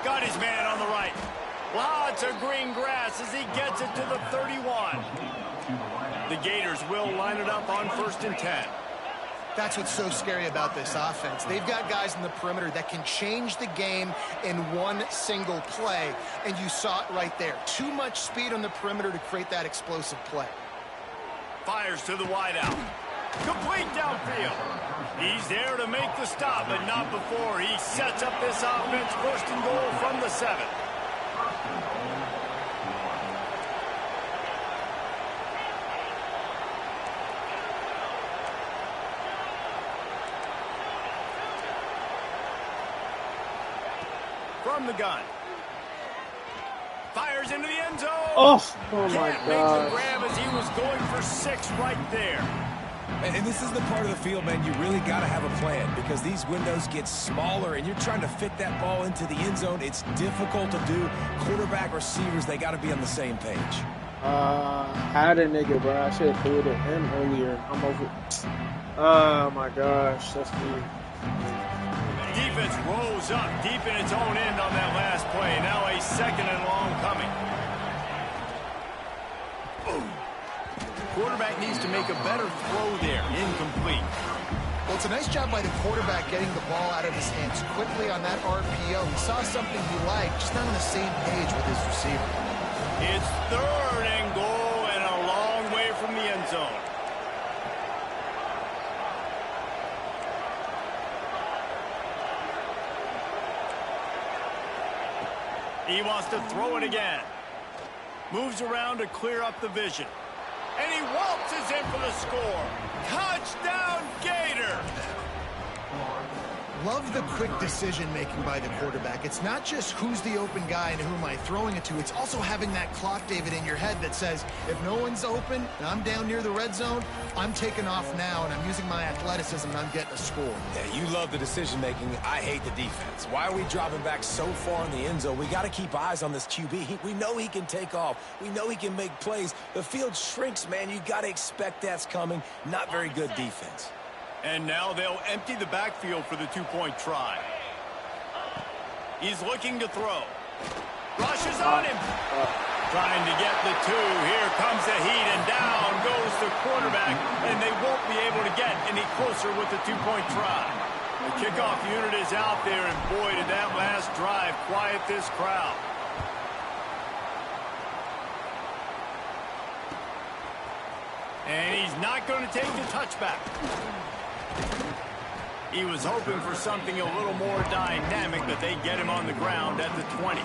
A: Got his man on the right. Lots of green grass as he gets it to the 31. The Gators will line it up on 1st and 10.
D: That's what's so scary about this offense. They've got guys in the perimeter that can change the game in one single play, and you saw it right there. Too much speed on the perimeter to create that explosive play.
A: Fires to the wideout. Complete downfield. He's there to make the stop, but not before he sets up this offense. 1st and goal from the 7. From the gun. Fires into the end zone.
F: Oh my
A: Can't make
F: God.
A: the grab as he was going for 6 right there.
E: And this is the part of the field, man, you really got to have a plan because these windows get smaller and you're trying to fit that ball into the end zone. It's difficult to do. Quarterback, receivers, they got to be on the same page.
F: Had a nigga, bro. I should have threw it at him earlier. I'm over. Oh my gosh, that's me.
A: Defense rose up deep in its own end on that last play. Now a 2nd and long coming. Quarterback needs to make a better throw there. Incomplete.
D: Well, it's a nice job by the quarterback getting the ball out of his hands quickly on that RPO. He saw something he liked, just not on the same page with his receiver.
A: It's 3rd and goal and a long way from the end zone. He wants to throw it again. Moves around to clear up the vision. And he waltzes in for the score. Touchdown, Gator!
D: Love the quick decision-making by the quarterback. It's not just who's the open guy and who am I throwing it to. It's also having that clock, David, in your head that says, if no one's open and I'm down near the red zone, I'm taking off now, and I'm using my athleticism, and I'm getting a score.
E: Yeah, you love the decision-making. I hate the defense. Why are we dropping back so far in the end zone? We got to keep eyes on this QB. We know he can take off. We know he can make plays. The field shrinks, man. You got to expect that's coming. Not very good defense.
A: And now they'll empty the backfield for the two-point try. He's looking to throw. Rushes on him. Trying to get the two. Here comes the heat, and down goes the quarterback, and they won't be able to get any closer with the two-point try. The kickoff unit is out there, and boy, did that last drive quiet this crowd. And he's not going to take the touchback. He was hoping for something a little more dynamic, but they get him on the ground at the 20.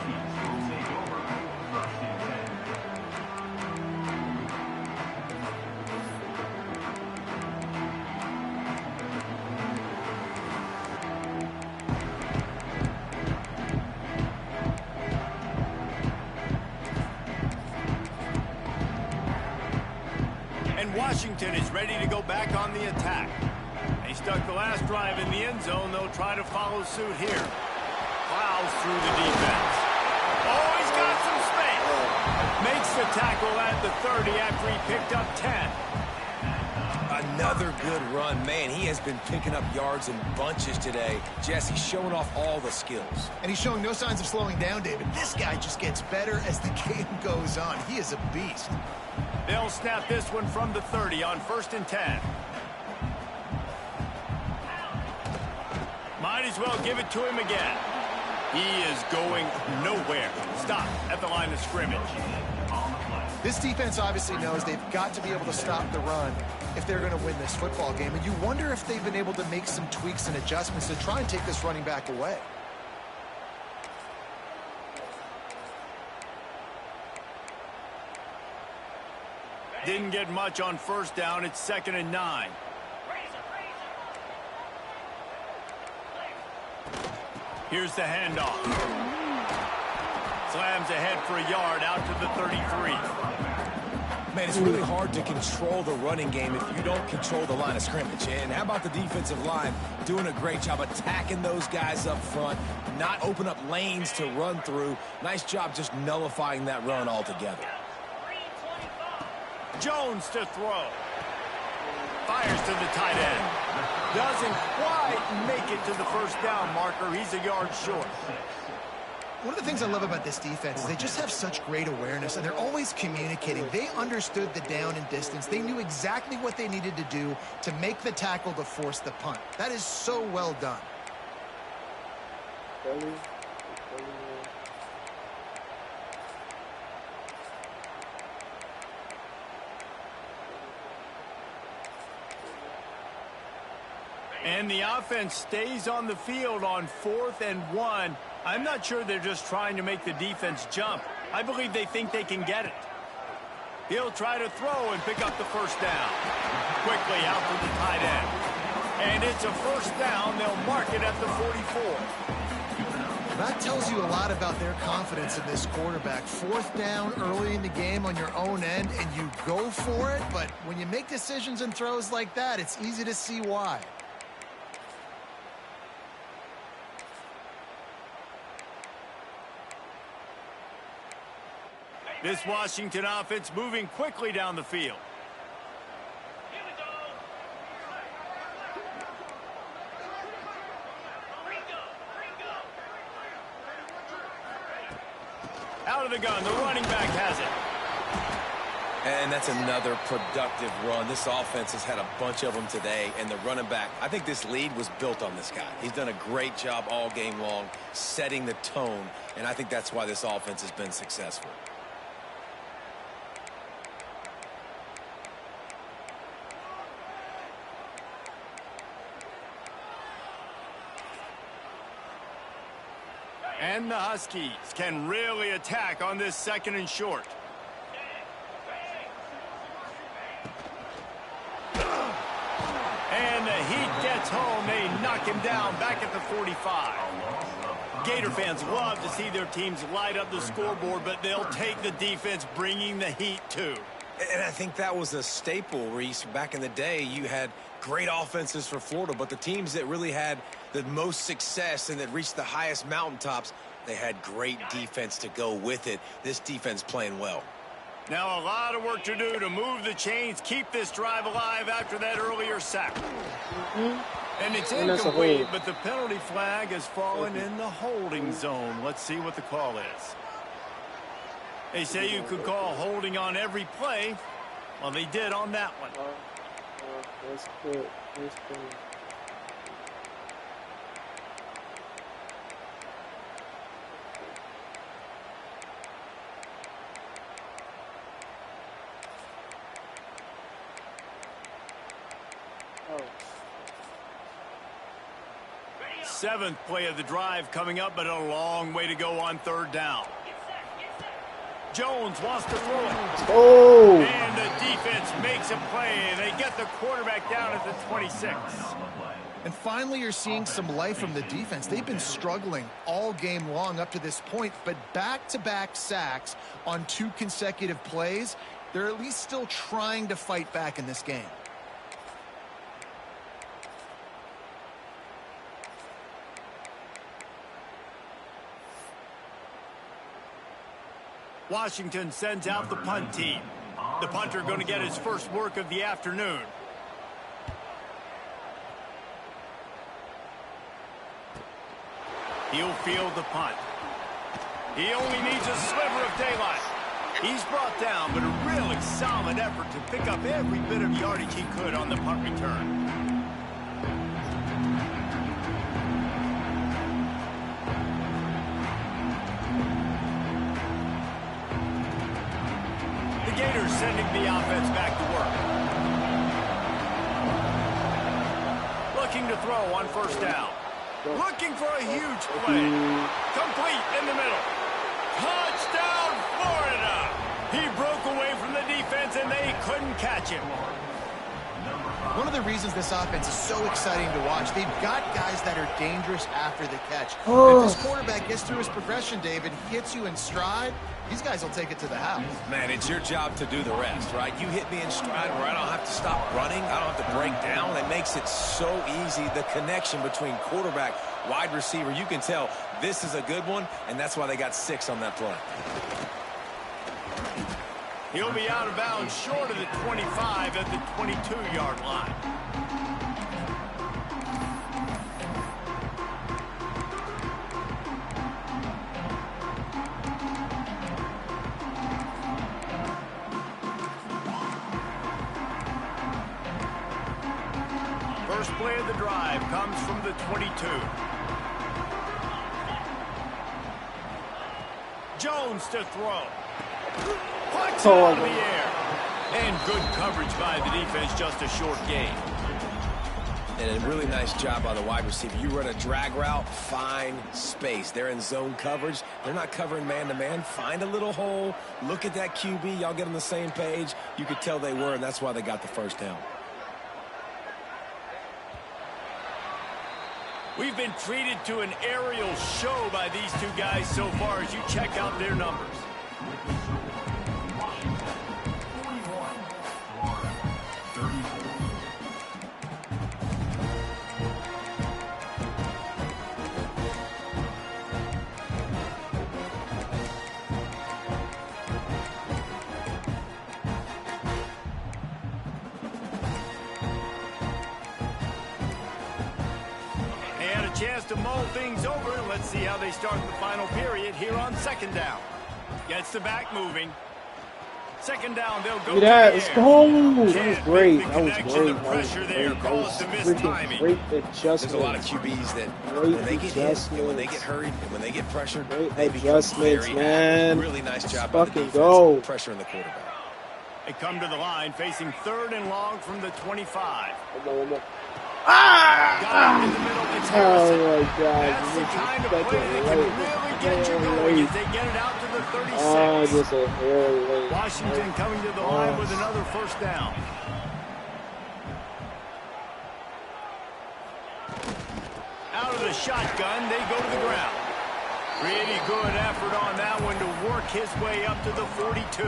A: And Washington is ready to go back on the attack. They stuck the last drive in the end zone. They'll try to follow suit here. Plows through the defense. Oh, he's got some space. Makes the tackle at the 30 after he picked up 10.
E: Another good run. Man, he has been picking up yards in bunches today. Jesse's showing off all the skills.
D: And he's showing no signs of slowing down, David. This guy just gets better as the game goes on. He is a beast.
A: They'll snap this one from the 30 on 1st and 10. Might as well give it to him again. He is going nowhere. Stop at the line of scrimmage.
D: This defense obviously knows they've got to be able to stop the run if they're going to win this football game. And you wonder if they've been able to make some tweaks and adjustments to try and take this running back away.
A: Didn't get much on 1st down. It's 2nd and 9. Here's the handoff. Slams ahead for a yard out to the 33.
E: Man, it's really hard to control the running game if you don't control the line of scrimmage. And how about the defensive line doing a great job attacking those guys up front, not open up lanes to run through. Nice job just nullifying that run altogether.
A: Jones to throw. Fires to the tight end. Doesn't quite make it to the 1st down marker. He's a yard short.
D: One of the things I love about this defense is they just have such great awareness, and they're always communicating. They understood the down and distance. They knew exactly what they needed to do to make the tackle to force the punt. That is so well done.
A: And the offense stays on the field on 4th and 1. I'm not sure they're just trying to make the defense jump. I believe they think they can get it. He'll try to throw and pick up the 1st down. Quickly out to the tight end. And it's a 1st down. They'll mark it at the 44.
D: That tells you a lot about their confidence in this quarterback. 4th down early in the game on your own end, and you go for it. But when you make decisions and throws like that, it's easy to see why.
A: This Washington offense moving quickly down the field. Out of the gun, the running back has it.
E: And that's another productive run. This offense has had a bunch of them today, and the running back, I think this lead was built on this guy. He's done a great job all game long setting the tone, and I think that's why this offense has been successful.
A: And the Huskies can really attack on this 2nd and short. And the Heat gets home. They knock him down back at the 45. Gator fans love to see their teams light up the scoreboard, but they'll take the defense bringing the heat too.
E: And I think that was a staple, Reese. Back in the day, you had great offenses for Florida, but the teams that really had the most success and that reached the highest mountaintops, they had great defense to go with it. This defense playing well.
A: Now a lot of work to do to move the chains, keep this drive alive after that earlier sack. And it's incomplete, but the penalty flag has fallen in the holding zone. Let's see what the call is. They say you could call holding on every play. Well, they did on that one.
F: That's good. That's good.
A: Seventh play of the drive coming up, but a long way to go on 3rd down. Jones wants to throw it.
F: Oh!
A: And the defense makes a play. They get the quarterback down at the 26.
D: And finally, you're seeing some life from the defense. They've been struggling all game long up to this point, but back-to-back sacks on 2 consecutive plays, they're at least still trying to fight back in this game.
A: Washington sends out the punt team. The punter going to get his first work of the afternoon. He'll field the punt. He only needs a sliver of daylight. He's brought down, but a really solid effort to pick up every bit of yardage he could on the punt return. Gators sending the offense back to work. Looking to throw on 1st down. Looking for a huge play. Complete in the middle. Touchdown, Florida! He broke away from the defense, and they couldn't catch him.
D: One of the reasons this offense is so exciting to watch, they've got guys that are dangerous after the catch. If this quarterback gets through his progression, David, hits you in stride, these guys will take it to the house.
E: Man, it's your job to do the rest, right? You hit me in stride where I don't have to stop running. I don't have to break down. It makes it so easy. The connection between quarterback, wide receiver, you can tell this is a good one, and that's why they got 6 on that play.
A: He'll be out of bounds short of the 25 at the 22-yard line. First play of the drive comes from the 22. Jones to throw. Puts it out of the air. And good coverage by the defense, just a short gain.
E: And a really nice job by the wide receiver. You run a drag route, find space. They're in zone coverage. They're not covering man-to-man. Find a little hole. Look at that QB. Y'all get on the same page. You could tell they were, and that's why they got the 1st down.
A: We've been treated to an aerial show by these 2 guys so far as you check out their numbers. Chance to mull things over. Let's see how they start the final period here on 2nd down. Gets the back moving. 2nd down, they'll go.
F: Let's go. That was great. That was great.
A: The pressure there caused the mistiming.
F: Great adjustment.
E: There's a lot of QBs that when they get hit, and when they get hurried, and when they get pressured, they become
F: adjustments,
E: very
F: man.
E: Really nice job
F: Let's
E: by the
F: fucking
E: defense.
F: go.
E: Pressure in the quarterback.
A: They come to the line facing 3rd and long from the 25.
F: One more.
A: Got it in the middle. It's Harrison.
F: Oh, my God.
A: That's the kind of play that can really get you going as they get it out to the 36.
F: Oh, just a hair late.
A: Washington coming to the line with another first down. Out of the shotgun, they go to the ground. Pretty good effort on that one to work his way up to the 42.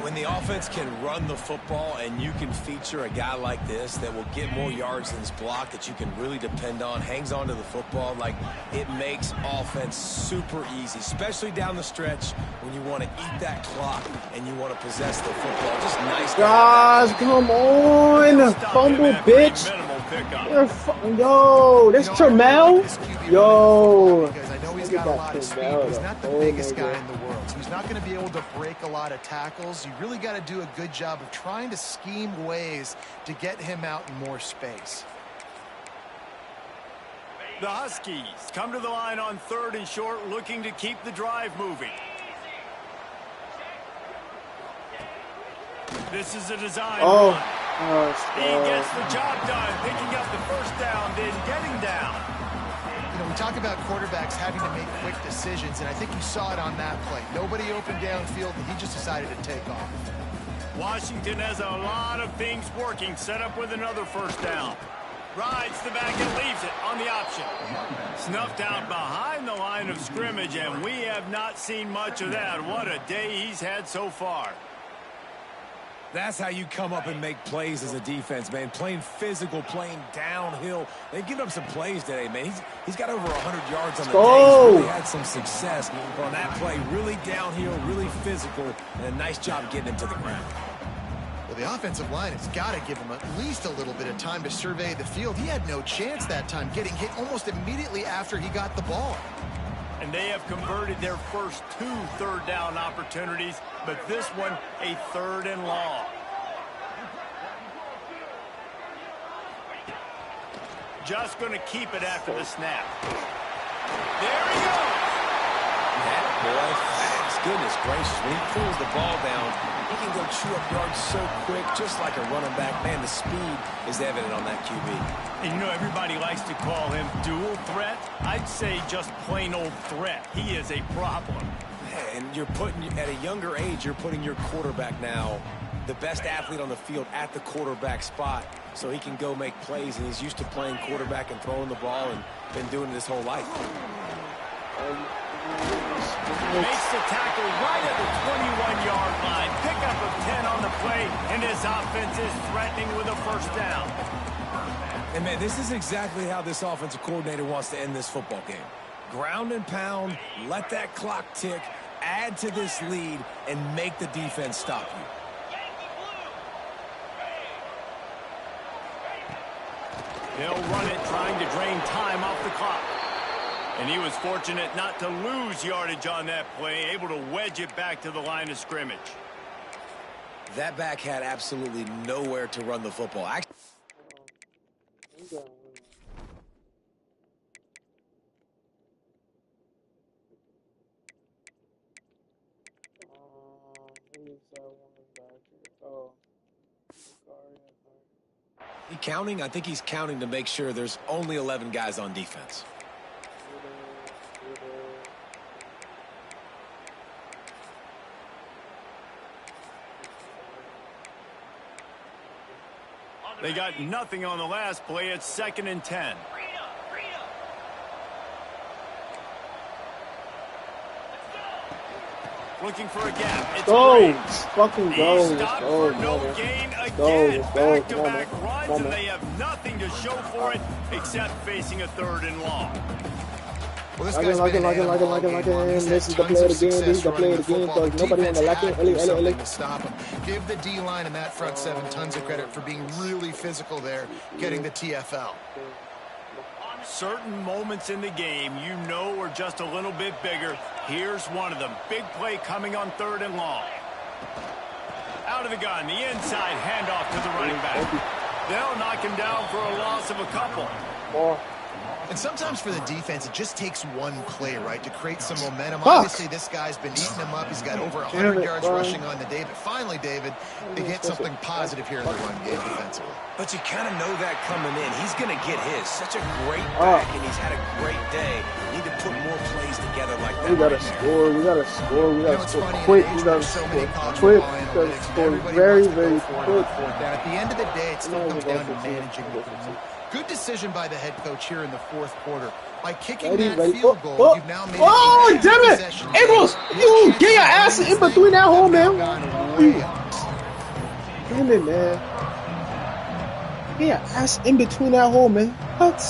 E: When the offense can run the football and you can feature a guy like this that will get more yards than his block, that you can really depend on, hangs on to the football, like, it makes offense super easy, especially down the stretch when you want to eat that clock and you want to possess the football. Just nice.
F: Guys, come on. Fumble, bitch. Yo, that's Trammell. Yo.
D: Because I know he's got a lot of speed, but he's not the biggest guy in the world. So he's not going to be able to break a lot of tackles. You really got to do a good job of trying to scheme ways to get him out in more space.
A: The Huskies come to the line on 3rd and short, looking to keep the drive moving. This is a design run. He gets the job done, picking up the first down, then getting down.
D: You know, we talk about quarterbacks having to make quick decisions, and I think you saw it on that play. Nobody opened downfield, and he just decided to take off.
A: Washington has a lot of things working, set up with another first down. Rides the back and leaves it on the option. Snuffed out behind the line of scrimmage, and we have not seen much of that. What a day he's had so far.
E: That's how you come up and make plays as a defense, man. Playing physical, playing downhill. They've given up some plays today, man. He's got over 100 yards on the day. He's really had some success on that play. Really downhill, really physical, and a nice job getting him to the ground.
D: Well, the offensive line has got to give him at least a little bit of time to survey the field. He had no chance that time, getting hit almost immediately after he got the ball.
A: And they have converted their first 2 third down opportunities, but this one a 3rd and long. Just going to keep it after the snap. There he goes.
E: That boy fast. Goodness gracious. When he pulls the ball down, he can go chew up yards so quick, just like a running back. Man, the speed is evident on that QB.
A: And you know, everybody likes to call him dual threat. I'd say just plain old threat. He is a problem.
E: And you're putting, at a younger age, you're putting your quarterback now, the best athlete on the field, at the quarterback spot, so he can go make plays. And he's used to playing quarterback and throwing the ball and been doing it his whole life.
A: Makes the tackle right at the 21-yard line. Pickup of 10 on the play, and his offense is threatening with a first down.
E: And, man, this is exactly how this offensive coordinator wants to end this football game. Ground and pound, let that clock tick, add to this lead, and make the defense stop you.
A: They'll run it, trying to drain time off the clock. And he was fortunate not to lose yardage on that play, able to wedge it back to the line of scrimmage.
E: That back had absolutely nowhere to run the football. He counting? I think he's counting to make sure there's only 11 guys on defense.
A: They got nothing on the last play. It's 2nd and 10. Looking for a gap. It's
F: go. Fucking go.
A: He stopped for no gain again. Back-to-back runs, and they have nothing to show for it except facing a 3rd and long.
D: Well, this guy's been an animal all game long. He's had tons of success running the football. The defense had to do something to stop him. Give the D-line and that front 7 tons of credit for being really physical there, getting the TFL.
A: Certain moments in the game you know are just a little bit bigger. Here's one of them. Big play coming on 3rd and long. Out of the gun, the inside handoff to the running back. They'll knock him down for a loss of a couple.
D: And sometimes for the defense, it just takes one play, right, to create some momentum. Obviously, this guy's been eating them up. He's got over 100 yards rushing on the day. But finally, David, they get something positive here in the run game defensively.
E: But you kind of know that coming in. He's going to get his. Such a great back, and he's had a great day. Need to put more plays together like that.
F: We got to score. We got to score. We got to score quick. We got to score quick. We got to score very, very quick.
D: At the end of the day, it still comes down to managing the game. Good decision by the head coach here in the fourth quarter. By kicking that field goal, you've now made it.
F: Damn it! Amos, you get your ass in between that hole, man. Damn it, man. Get your ass in between that hole, man. What?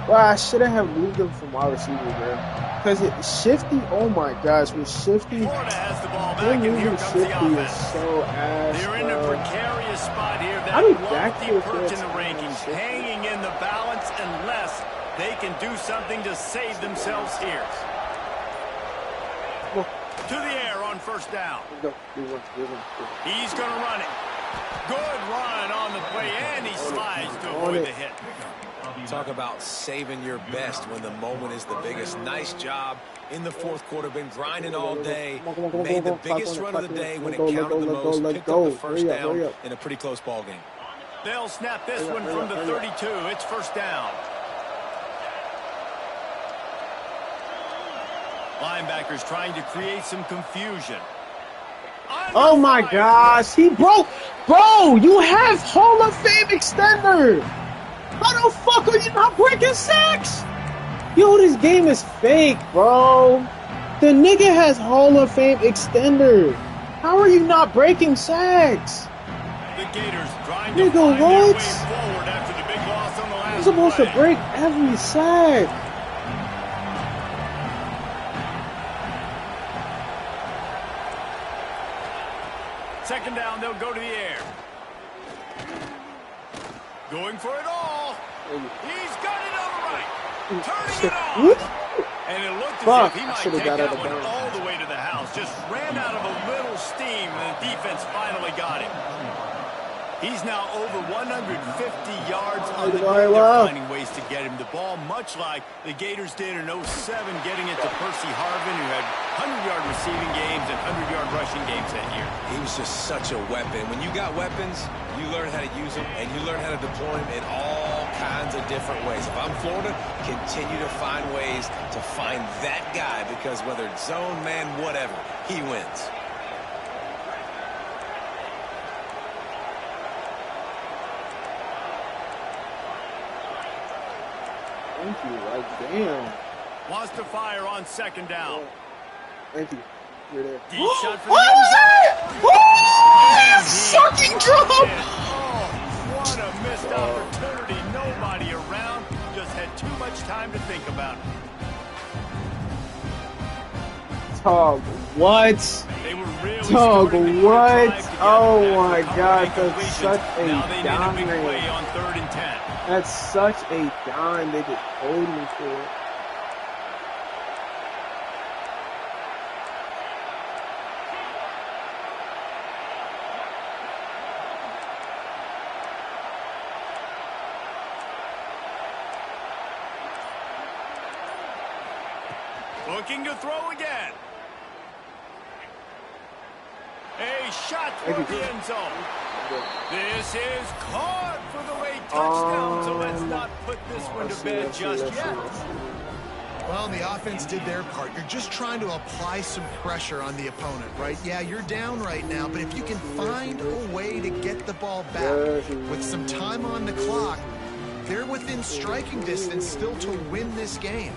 F: Well, I should have moved him from wide receiver, man. Because Shifty, oh my gosh, with Shifty,
A: Florida has the ball back, and here comes
F: Shifty
A: the offense.
F: is so ass.
A: They're in a precarious spot here.
F: I
A: That
F: mean,
A: lofty
F: backfield
A: perch in
F: threats
A: the rankings, hanging in the balance unless they can do something to save themselves here. To the air on first down. He's going to run it. Good run on the play, and he slides to avoid the hit.
E: Talk about saving your best when the moment is the biggest. Nice job in the fourth quarter. Been grinding all day. Made the biggest run of the day when it counted the most. Picked up the first down in a pretty close ball game.
A: They'll snap this one from the 32. It's first down. Linebackers trying to create some confusion.
F: Oh my gosh, he broke. Bro, you have Hall of Fame extender. How the fuck are you not breaking sacks? Yo, this game is fake, bro. The nigga has Hall of Fame extender. How are you not breaking sacks?
A: The Gators trying to find their way forward after the big loss on the last
F: You're supposed
A: play.
F: to break every sack.
A: Second down, they'll go to the air. Going for it all. He's got it on the right. Turning it on. And it looked as if he might take that one all the way to the house. Just ran out of a little steam, and the defense finally got him. He's now over 150 yards on the ground. They're finding ways to get him the ball, much like the Gators did in 07, getting it to Percy Harvin, who had 100-yard receiving games and 100-yard rushing games that year.
E: He was just such a weapon. When you got weapons, you learn how to use them, and you learn how to deploy them in all kinds of different ways. If I'm Florida, continue to find ways to find that guy, because whether it's zone, man, whatever, he wins.
F: Thank you, like, damn.
A: Wants to fire on second down.
F: Thank you. You're there.
A: Deep shot for the
F: What was that? Oh, fucking drop!
A: Oh, what a missed opportunity. Nobody around. Just had too much time to think about it.
F: Tog, what?
A: They were really
F: Tog,
A: starting to
F: what?
A: drive to get
F: Oh
A: back
F: my
A: to cover
F: God,
A: incompletions.
F: that's such a
A: Now they need a big
F: dime.
A: play on 3rd and 10.
F: That's such a dime they just hold me for.
A: Looking to throw again. A shot toward the end zone. This is caught for the late touchdown, so let's not put this one to bed just yet.
D: Well, the offense did their part. You're just trying to apply some pressure on the opponent, right? Yeah, you're down right now, but if you can find a way to get the ball back with some time on the clock, they're within striking distance still to win this game.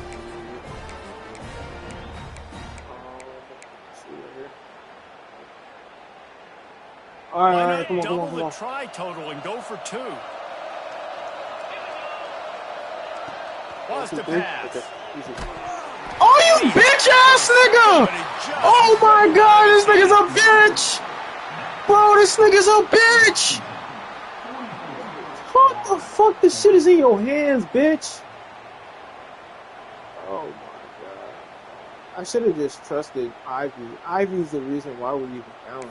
F: All right, come on, come on,
A: Double
F: come
A: the
F: on.
A: try total and go for 2. Wants to pass.
F: Oh, you bitch ass nigga! Oh my God, this nigga's a bitch! Bro, this nigga's a bitch! What the fuck? This shit is in your hands, bitch! Oh my God. I should have just trusted Ivy. Ivy's the reason why we're even down here.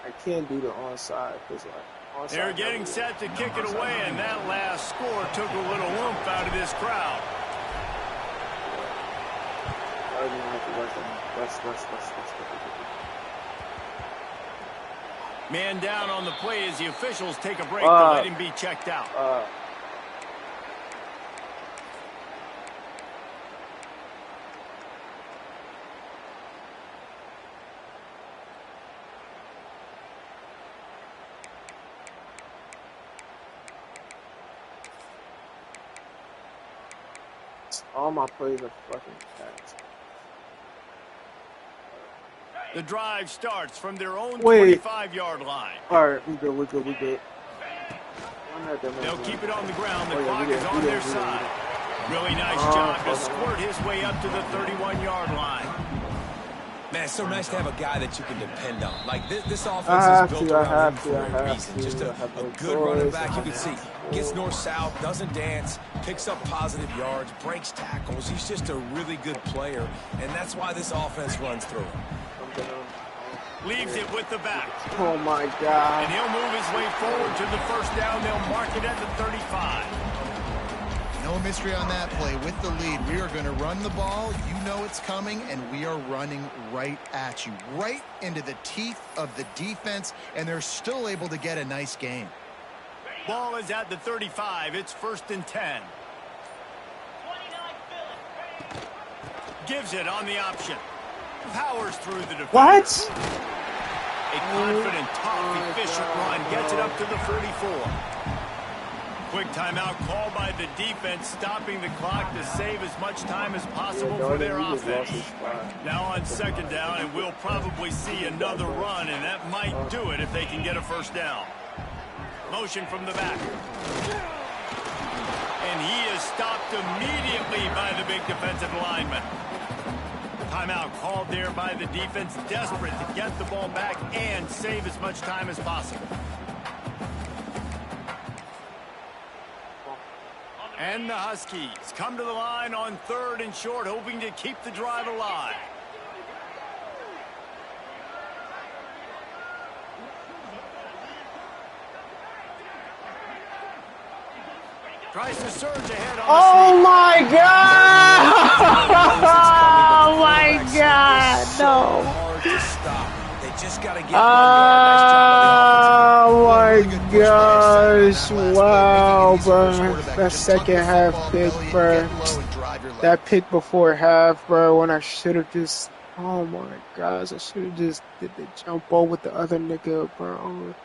F: I can't do the onside because, like,
B: They're getting set to kick it away, and that last score took a little oomph out of this crowd. Man down on the play as the officials take a break to let him be checked out.
F: All my plays are fucking cats.
B: The drive starts from their own 25-yard line.
F: All right, we good.
B: They'll keep it on the ground. The clock is on their side. Really nice job to squirt his way up to the 31-yard line.
E: Man, it's so nice to have a guy that you can depend on. Like, this offense is built around him for a reason. Just a good running back. You can see, gets north-south, doesn't dance, picks up positive yards, breaks tackles. He's just a really good player, and that's why this offense runs through him.
B: Leaves it with the back.
F: Oh, my God.
B: And he'll move his way forward to the first down. They'll mark it at the 35.
D: No mystery on that play. With the lead, we are going to run the ball. You know it's coming, and we are running right at you, right into the teeth of the defense, and they're still able to get a nice gain.
B: Ball is at the 35. It's 1st and 10. Gives it on the option. Powers through the defense.
F: What?
B: A confident, tough, efficient run gets it up to the 44. Quick timeout called by the defense, stopping the clock to save as much time as possible for their offense. Now on 2nd down, and we'll probably see another run, and that might do it if they can get a first down. Motion from the back. And he is stopped immediately by the big defensive lineman. Timeout called there by the defense, desperate to get the ball back and save as much time as possible. And the Huskies come to the line on 3rd and short, hoping to keep the drive alive. Tries to surge ahead on
F: Oh, my God! Oh, my God! No.
E: Hard to stop. They just got to get
F: Oh, my gosh. Wow, bro. That second half pick, bro. That pick before half, bro, when I should have just... Oh, my gosh. I should have just did the jump ball with the other nigga, bro.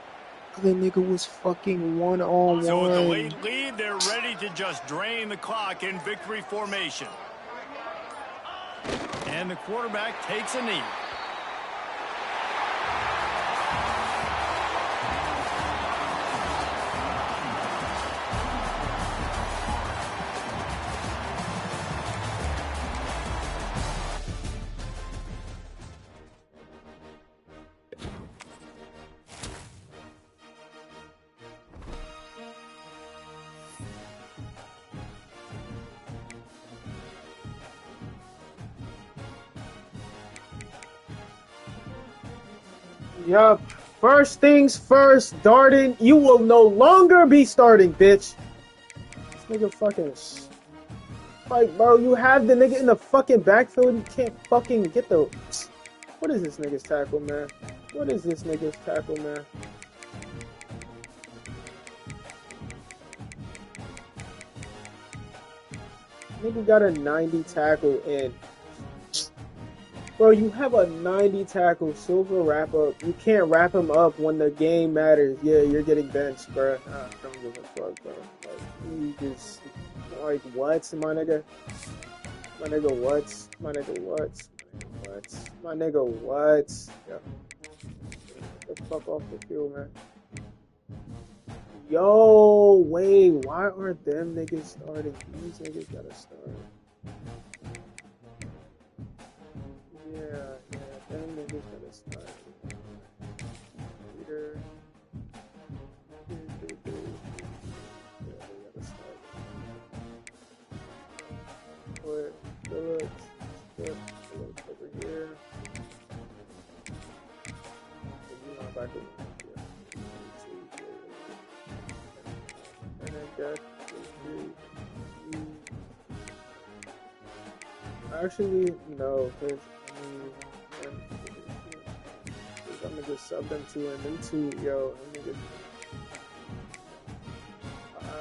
F: The nigga was fucking one-on-one.
B: So with the late lead, they're ready to just drain the clock in victory formation. And the quarterback takes a knee.
F: Yup. First things first, Darden, you will no longer be starting, bitch. This nigga fucking... Like, bro, you have the nigga in the fucking backfield, you can't fucking get the... What is this nigga's tackle, man? What is this nigga's tackle, man? Nigga got a 90 tackle and... Bro, you have a 90 tackle silver wrap up. You can't wrap him up when the game matters. Yeah, you're getting benched, bro. Don't give a fuck, bro. Like, you just, like, what, my nigga? My nigga, what? My nigga, what? My nigga, what? Yo. Get the fuck off the field, man. Yo, wait, why aren't them niggas starting? These niggas gotta start. Yeah, them niggas gotta start. Peter. Yeah, they gotta start. Put Phillips over here. Back in. that. Actually, no, because I'm gonna just sub them two and them two, yo. I'm gonna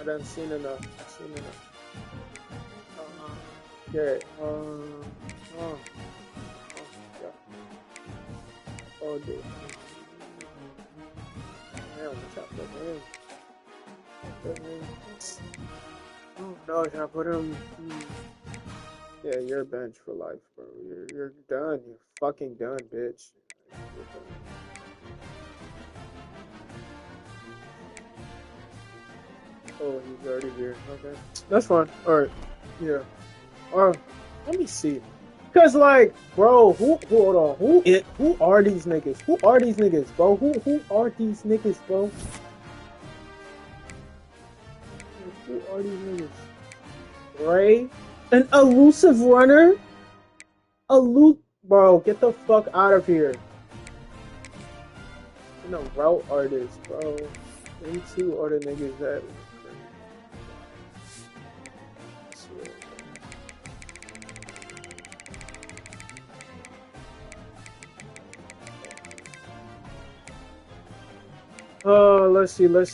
F: I done seen enough. I've seen enough. Okay. Yeah. Oh, dude. Damn, what's up with him? Oh no, should I put him? Yeah, you're bench for life, bro. You're done. You're fucking done, bitch. Oh, he's already here. Okay, that's fine. All right. Yeah. Let me see. Cause like, bro, hold on, who are these niggas? Who are these niggas, bro? Who are these niggas, bro? Who are these niggas? Ray, an elusive runner, bro. Get the fuck out of here. And a route artist, bro. Them two are the niggas that. Oh, let's see. Brave,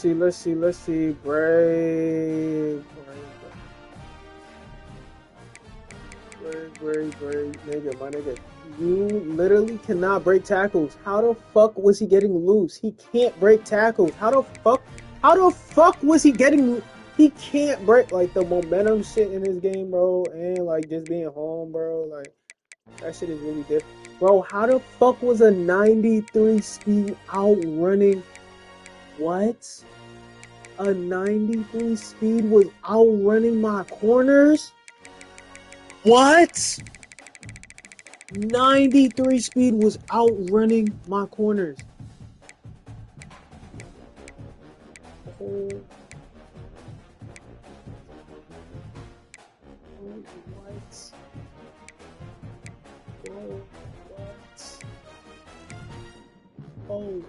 F: nigga, my nigga. You literally cannot break tackles. How the fuck was he getting loose? He can't break tackles. How the fuck was he getting? He can't break, like, the momentum shit in his game, bro, and like just being home, bro. Like, that shit is really different, bro. How the fuck was a 93 speed outrunning? What? A 93 speed was outrunning my corners? What? 93 speed was outrunning my corners. Oh. What? Oh, what? Oh,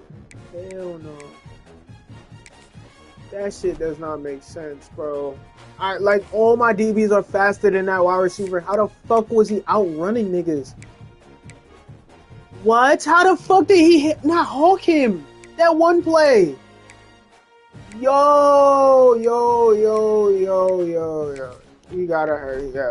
F: hell no. That shit does not make sense, bro. Like, all my DBs are faster than that wide receiver. How the fuck was he outrunning niggas? What? How the fuck did he not hawk him? That one play. Yo. You gotta hurry up.